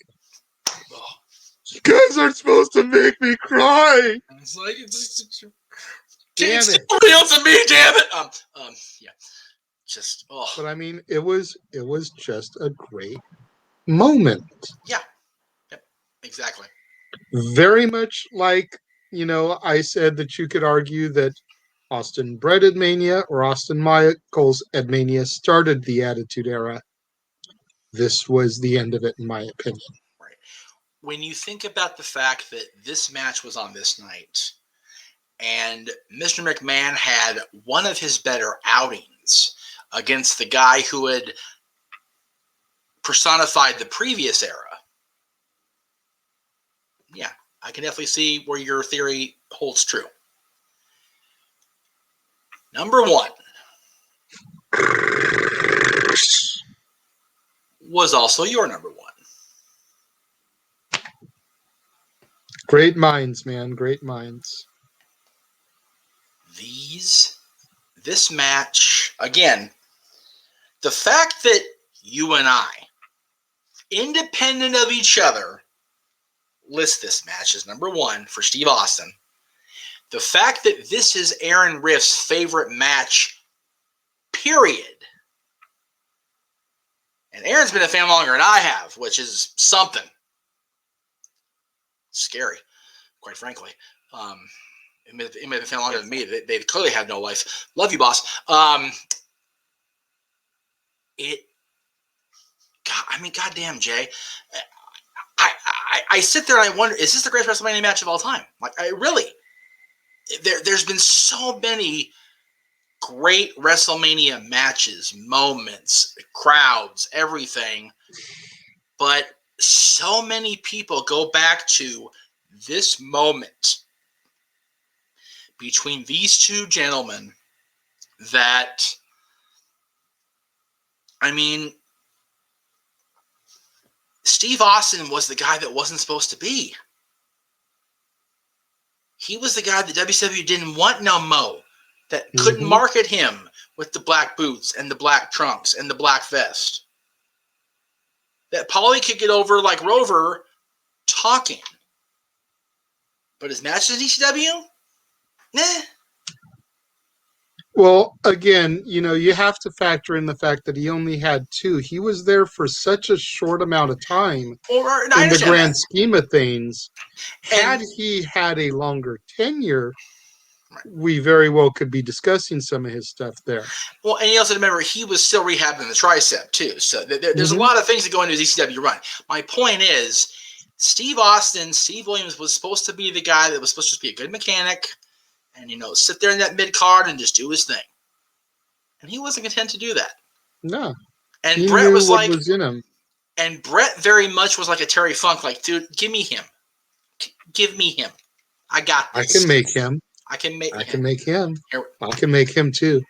you guys aren't supposed to make me cry. It's like, Damn it. Somebody else than me, damn it. Yeah. just, oh. But I mean, it was just a great moment. Yeah. Yep. Exactly. Very much like, I said that you could argue that Austin Brett at Mania or Austin Michaels at Mania started the Attitude Era. This was the end of it, in my opinion. Right. When you think about the fact that this match was on this night, and Mr. McMahon had one of his better outings against the guy who had personified the previous era, yeah, I can definitely see where your theory holds true. Number one was also your number one. Great minds, man. Great minds. This match, again, the fact that you and I, independent of each other, list this match as number one for Steve Austin. The fact that this is Aaron Riff's favorite match, period. And Aaron's been a fan longer than I have, which is something. Scary, quite frankly. It may have been a fan longer than me. They clearly have no life. Love you, boss. Goddamn, Jay. I sit there and I wonder, is this the greatest WrestleMania match of all time? Like, there's been so many great WrestleMania matches, moments, crowds, everything. But so many people go back to this moment between these two gentlemen that, I mean, Steve Austin was the guy that wasn't supposed to be. He was the guy that WCW didn't want no mo, that couldn't market him with the black boots and the black trunks and the black vest. That Paulie could get over like Rover talking. But his matches in ECW? Nah. Well, again, you have to factor in the fact that he only had two. He was there for such a short amount of time in the grand scheme of things. Had he had a longer tenure, we very well could be discussing some of his stuff there. Well, and you also remember he was still rehabbing the tricep too. So there's a lot of things that go into his ECW run. My point is, Steve Williams was supposed to be the guy that was supposed to be a good mechanic and, sit there in that mid card and just do his thing. And he wasn't content to do that. No. And Brett was like, was in him. And Brett very much was like a Terry Funk, like, dude, give me him. Give me him. I got this. I can make him. I can make him. I can make him too.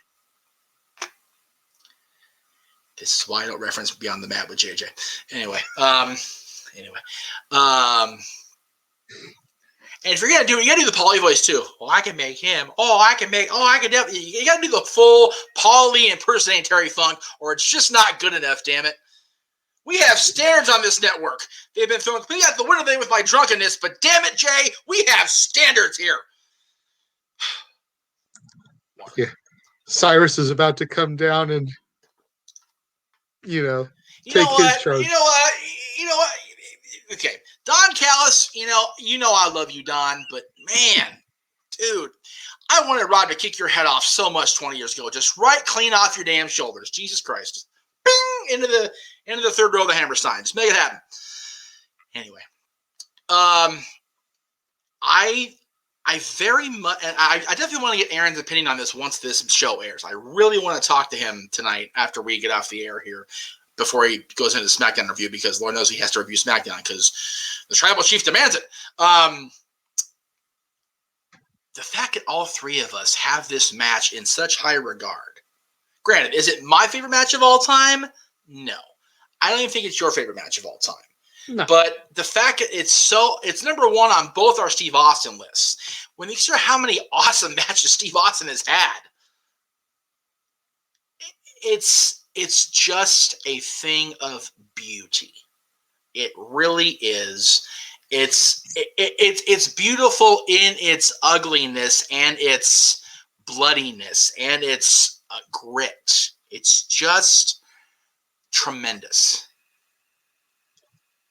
This is why I don't reference Beyond the Mat with JJ. Anyway. And if you're gonna do it, you gotta do the Paulie voice too. Well, I can make him. I can definitely. You gotta do the full Paulie impersonating Terry Funk, or it's just not good enough. Damn it. We have standards on this network. They've been throwing me out the window with my drunkenness, but damn it, Jay, we have standards here. Yeah. Cyrus is about to come down and, take his charge. You know what? Okay. Don Callis, I love you, Don, but man, dude, I wanted Rod to kick your head off so much 20 years ago. Just right clean off your damn shoulders. Jesus Christ. Bing! Into the third row of the Hammerstein. Just make it happen. Anyway. I very much, and I definitely want to get Aaron's opinion on this once this show airs. I really want to talk to him tonight after we get off the air here, before he goes into the SmackDown review, because Lord knows he has to review SmackDown because the Tribal Chief demands it. The fact that all three of us have this match in such high regard. Granted, is it my favorite match of all time? No. I don't even think it's your favorite match of all time. No. But the fact that it's number one on both our Steve Austin lists. When you consider how many awesome matches Steve Austin has had, it's just a thing of beauty. It really is. It's beautiful in its ugliness and its bloodiness and its grit. It's just tremendous.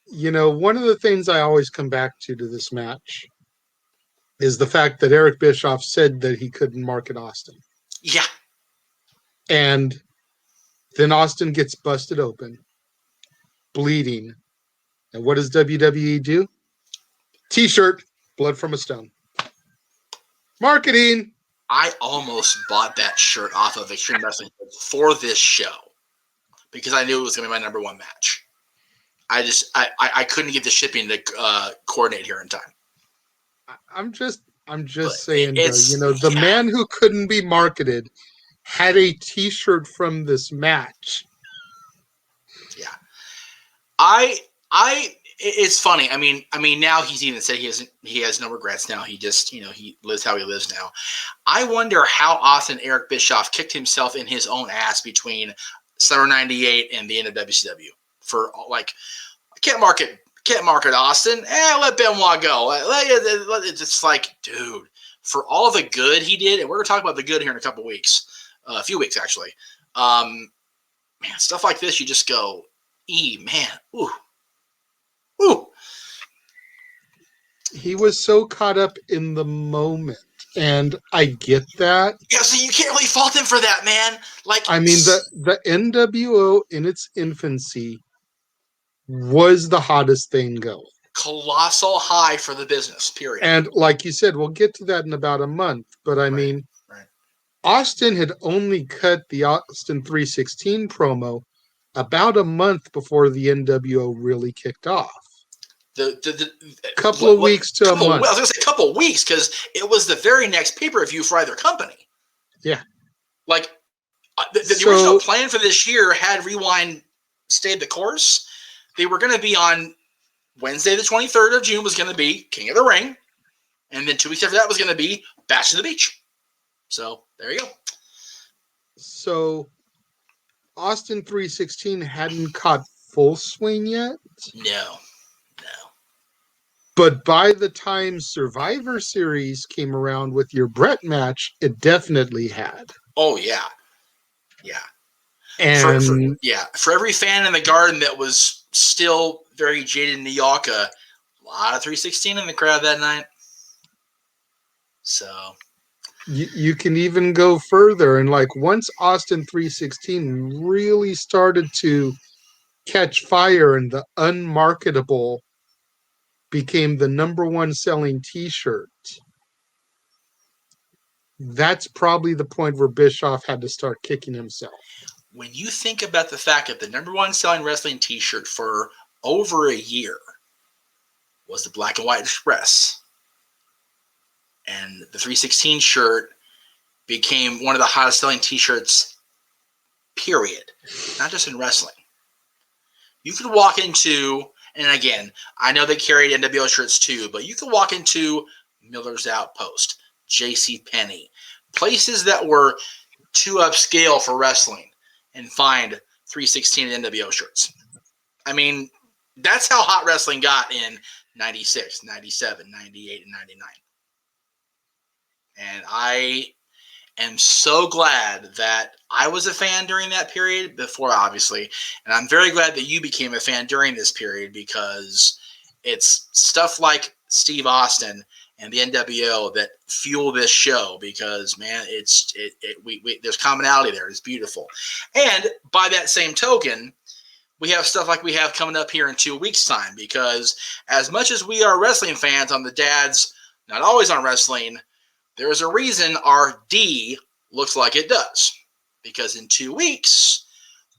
You know, one of the things I always come back to this match is the fact that Eric Bischoff said that he couldn't market Austin. Yeah. And then Austin gets busted open, bleeding. And what does WWE do? T-shirt, blood from a stone. Marketing. I almost bought that shirt off of Extreme Wrestling for this show because I knew it was going to be my number one match. I couldn't get the shipping to coordinate here in time. I'm just saying, though, you know, the yeah. man who couldn't be marketed had a T-shirt from this match. Yeah, it's funny. I mean, now he's even said he has no regrets now. He just, you know, he lives how he lives now. I wonder how often Eric Bischoff kicked himself in his own ass between Summer '98 and the end of WCW for like, can't market Austin. Let Benoit go. It's like, dude, for all the good he did, and we're gonna talk about the good here in a few weeks actually. Man, stuff like this, you just go, man, ooh. He was so caught up in the moment, and I get that. Yeah, so you can't really fault him for that, man. Like, I mean, the NWO in its infancy was the hottest thing going. Colossal high for the business, period. And like you said, we'll get to that in about a month. But I mean, Austin had only cut the Austin 316 promo about a month before the NWO really kicked off. The couple of weeks to a month. I was going to say a couple of weeks because it was the very next pay-per-view for either company. Yeah. Like, the original plan for this year had Rewind stayed the course. They were going to be on Wednesday, the 23rd of June was going to be King of the Ring. And then 2 weeks after that was going to be Bash to the Beach. So, there you go. So, Austin 316 hadn't caught full swing yet? No. But by the time Survivor Series came around with your Brett match, it definitely had. Oh, yeah. Yeah. And for every fan in the Garden that was still very jaded in New York, a lot of 316 in the crowd that night. So you can even go further, and like once Austin 316 really started to catch fire and the unmarketable became the number one selling T-shirt, that's probably the point where Bischoff had to start kicking himself. When you think about the fact that the number one selling wrestling T-shirt for over a year was the Black and White Express, and the 316 shirt became one of the hottest selling T-shirts, period, not just in wrestling. You could walk into, and again, I know they carried NWO shirts too, but you could walk into Miller's Outpost, JCPenney, places that were too upscale for wrestling, and find 316 NWO shirts. I mean, that's how hot wrestling got in 96, 97, 98, and 99. And I am so glad that I was a fan during that period before, obviously. And I'm very glad that you became a fan during this period because it's stuff like Steve Austin and the NWO that fuel this show because, man, there's commonality there. It's beautiful. And by that same token, we have stuff like we have coming up here in 2 weeks' time because as much as we are wrestling fans on the Dads, not always on wrestling, there's a reason our D looks like it does. Because in 2 weeks,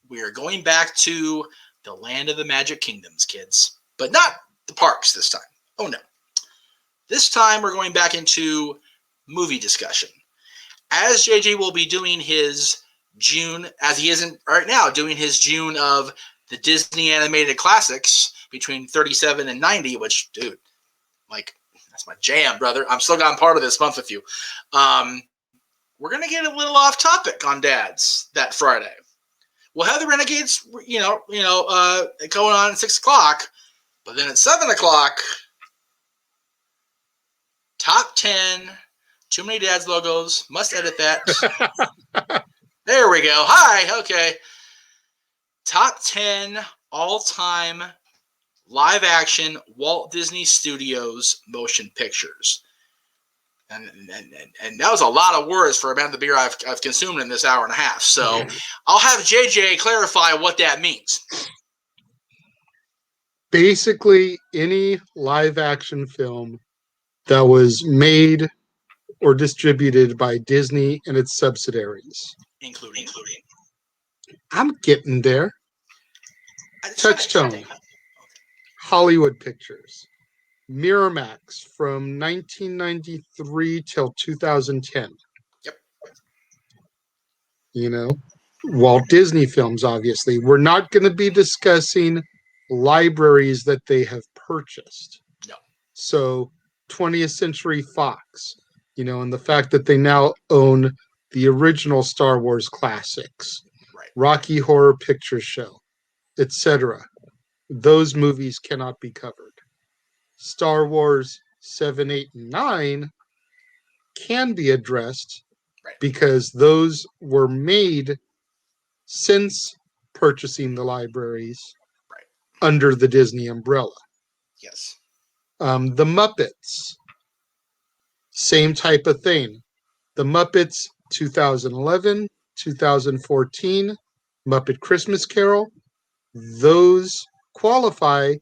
we are going back to the land of the Magic Kingdoms, kids. But not the parks this time. Oh, no. This time, we're going back into movie discussion. As JJ will be doing his June, as he isn't right now, doing his June of the Disney animated classics between 37 and 90, which, dude, like, that's my jam, brother. I'm still got part of this month with you. We're going to get a little off topic on Dads that Friday. We'll have the Renegades, going on at 6 o'clock, but then at 7 o'clock, top 10, too many Dads logos, must edit that. There we go. Hi. Okay. Top 10 all-time live-action Walt Disney Studios motion pictures. And that was a lot of words for a amount of the beer I've consumed in this hour and a half. So I'll have JJ clarify what that means. Basically, any live-action film that was made or distributed by Disney and its subsidiaries. Including. I'm getting there. Touchstone, Hollywood Pictures, Miramax from 1993 till 2010. Yep. You know, Walt Disney films, obviously. We're not going to be discussing libraries that they have purchased. No. So 20th Century Fox, and the fact that they now own the original Star Wars classics, right. Rocky Horror Picture Show, etc. Those movies cannot be covered. Star Wars 7, 8, and 9 can be addressed because those were made since purchasing the libraries under the Disney umbrella. Yes. The Muppets, same type of thing. The Muppets 2011, 2014, Muppet Christmas Carol, those qualify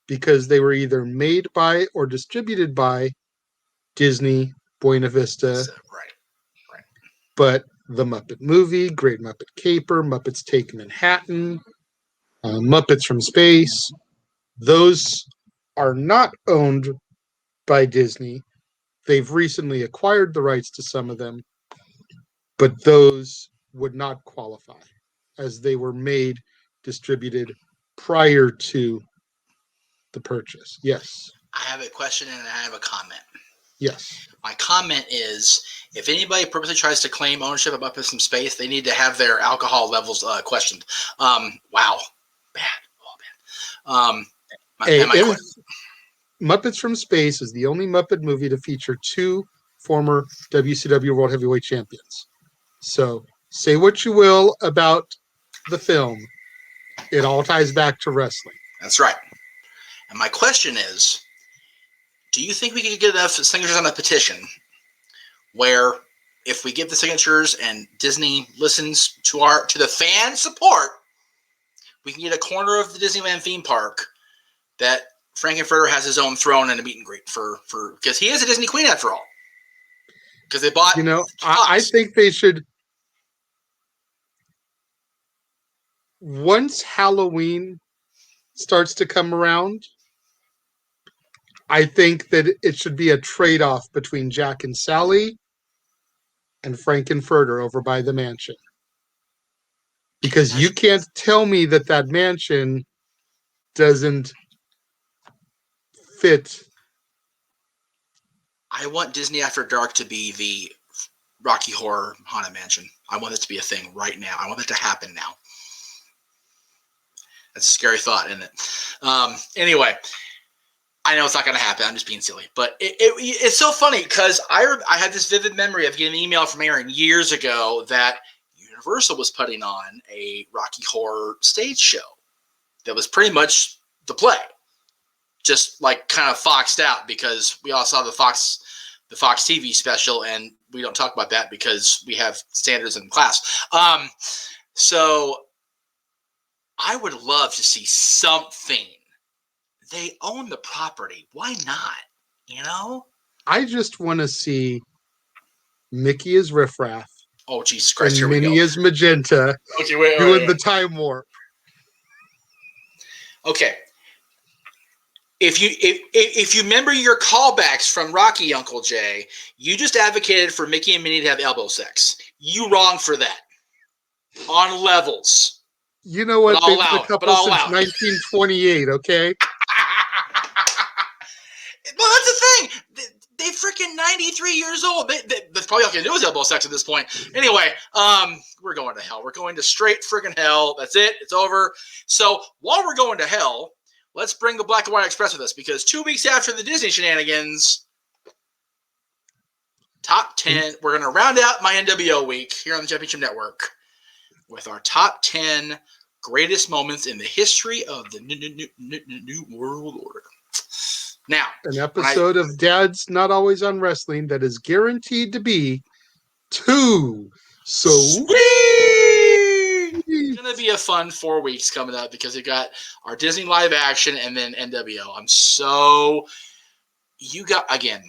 because they were either made by or distributed by Disney, Buena Vista. Right. But the Muppet Movie, Great Muppet Caper, Muppets Take Manhattan, Muppets from Space, those are not owned by Disney. They've recently acquired the rights to some of them, but those would not qualify as they were made, distributed prior to the purchase. Yes. I have a question and I have a comment. Yes. My comment is, if anybody purposely tries to claim ownership of Muppets from Space, they need to have their alcohol levels questioned. Wow. Bad. Muppets from Space is the only Muppet movie to feature two former WCW World Heavyweight Champions. So say what you will about the film, it all ties back to wrestling. That's right. And my question is, do you think we could get enough signatures on a petition where if we give the signatures and Disney listens to the fan support, we can get a corner of the Disneyland theme park that Frankenfurter has his own throne and a meet and greet for because he is a Disney queen after all. Because they bought. I think they should. Once Halloween starts to come around, I think that it should be a trade-off between Jack and Sally and Frankenfurter over by the mansion. Because you can't tell me that mansion doesn't fit. I want Disney After Dark to be the Rocky Horror Haunted Mansion. I want it to be a thing right now. I want it to happen now. That's a scary thought, isn't it? Anyway, I know it's not going to happen. I'm just being silly. But it's so funny because I had this vivid memory of getting an email from Aaron years ago that Universal was putting on a Rocky Horror stage show that was pretty much the play. Just like kind of foxed out because we all saw the Fox TV special, and we don't talk about that because we have standards in class. So I would love to see something. They own the property. Why not? I just want to see Mickey as Riff Raff. Oh, Jesus Christ! And Here Minnie we go. as Magenta. Okay, wait. Doing the time warp. Okay. If you remember your callbacks from Rocky, Uncle Jay, you just advocated for Mickey and Minnie to have elbow sex. You wrong for that. On levels. You know what? They've been a couple since 1928, okay? Well, that's the thing. They freaking 93 years old. That's probably all they can do is elbow sex at this point. Anyway, we're going to hell. We're going to straight freaking hell. That's it. It's over. So while we're going to hell, let's bring the Black and White Express with us because 2 weeks after the Disney shenanigans, top 10, we're going to round out my NWO week here on the Championship Network. with our top 10 greatest moments in the history of the new world order. Now, an episode of Dad's Not Always on Wrestling that is guaranteed to be too sweet. It's going to be a fun 4 weeks coming up because we got our Disney live action and then NWO. I'm so, you got, again,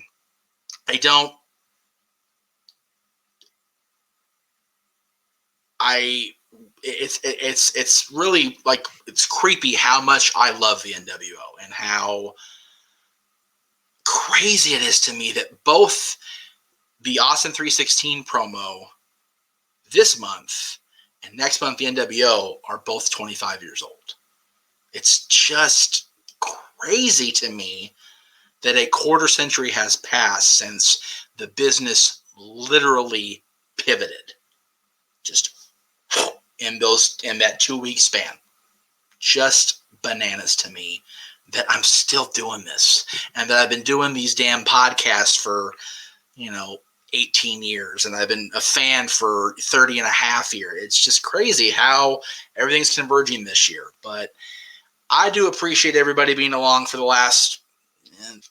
it's really like, it's creepy how much I love the NWO and how crazy it is to me that both the Austin 316 promo this month and next month the NWO are both 25 years old. It's just crazy to me that a quarter century has passed since the business literally pivoted. Just in that 2 week span. Just bananas to me that I'm still doing this and that I've been doing these damn podcasts for, 18 years and I've been a fan for 30 and a half years. It's just crazy how everything's converging this year. But I do appreciate everybody being along for the last,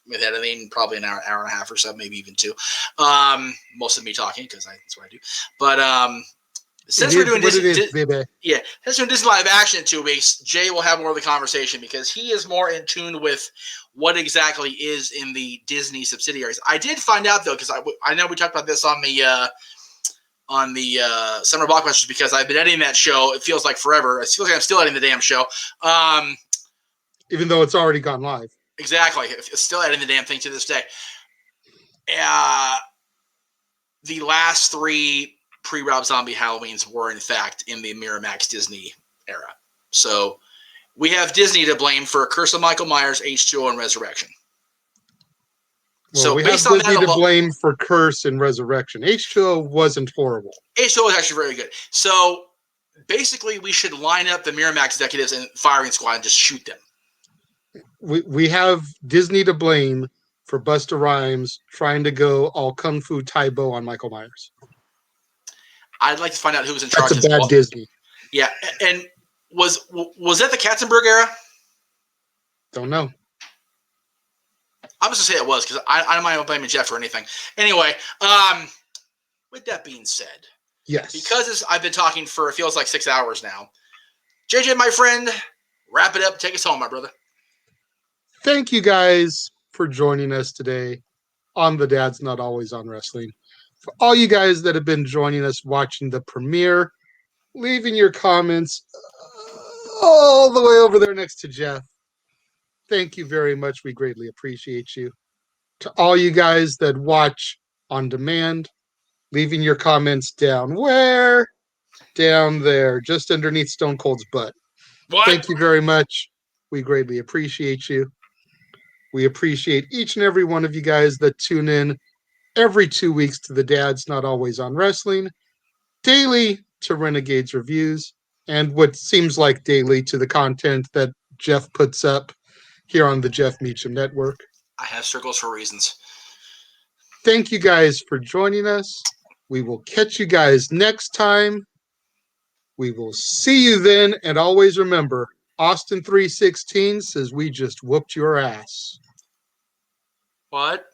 with editing, probably an hour and a half or so, maybe even 2. Most of me talking because that's what I do. But since we're doing Disney, since we're doing Disney live action in 2 weeks, Jay will have more of the conversation because he is more in tune with what exactly is in the Disney subsidiaries. I did find out though, because I know we talked about this on the Summer Blockbusters, because I've been editing that show. It feels like forever. It feels like I'm still editing the damn show. Even though it's already gone live. Exactly. It's still editing the damn thing to this day. The last 3 pre-Rob Zombie Halloweens were, in fact, in the Miramax Disney era. So we have Disney to blame for Curse of Michael Myers, H2O, and Resurrection. Well, so we have based on Disney that to blame for Curse and Resurrection. H2O wasn't horrible. H2O was actually very good. So basically, we should line up the Miramax executives and firing squad and just shoot them. We have Disney to blame for Busta Rhymes trying to go all Kung Fu Taibo on Michael Myers. I'd like to find out who was in charge. That's a bad Disney. Yeah, and was that the Katzenberg era? Don't know. I'm just gonna say it was because I don't mind blaming Jeff for anything. Anyway, with that being said, yes, because I've been talking for, it feels like 6 hours now. JJ, my friend, wrap it up. Take us home, my brother. Thank you guys for joining us today on the Dad's Not Always on Wrestling. For all you guys that have been joining us watching the premiere, leaving your comments all the way over there next to Jeff. Thank you very much. We greatly appreciate you. To all you guys that watch on demand, leaving your comments down where? Down there, just underneath Stone Cold's butt. What? Thank you very much. We greatly appreciate you. We appreciate each and every one of you guys that tune in every 2 weeks to the Dad's Not Always on Wrestling, daily to Renegade's reviews, and what seems like daily to the content that Jeff puts up here on the Jeff Meacham Network. I have circles for reasons. Thank you guys for joining us. We will catch you guys next time. We will see you then, and always remember, Austin 316 says we just whooped your ass. What?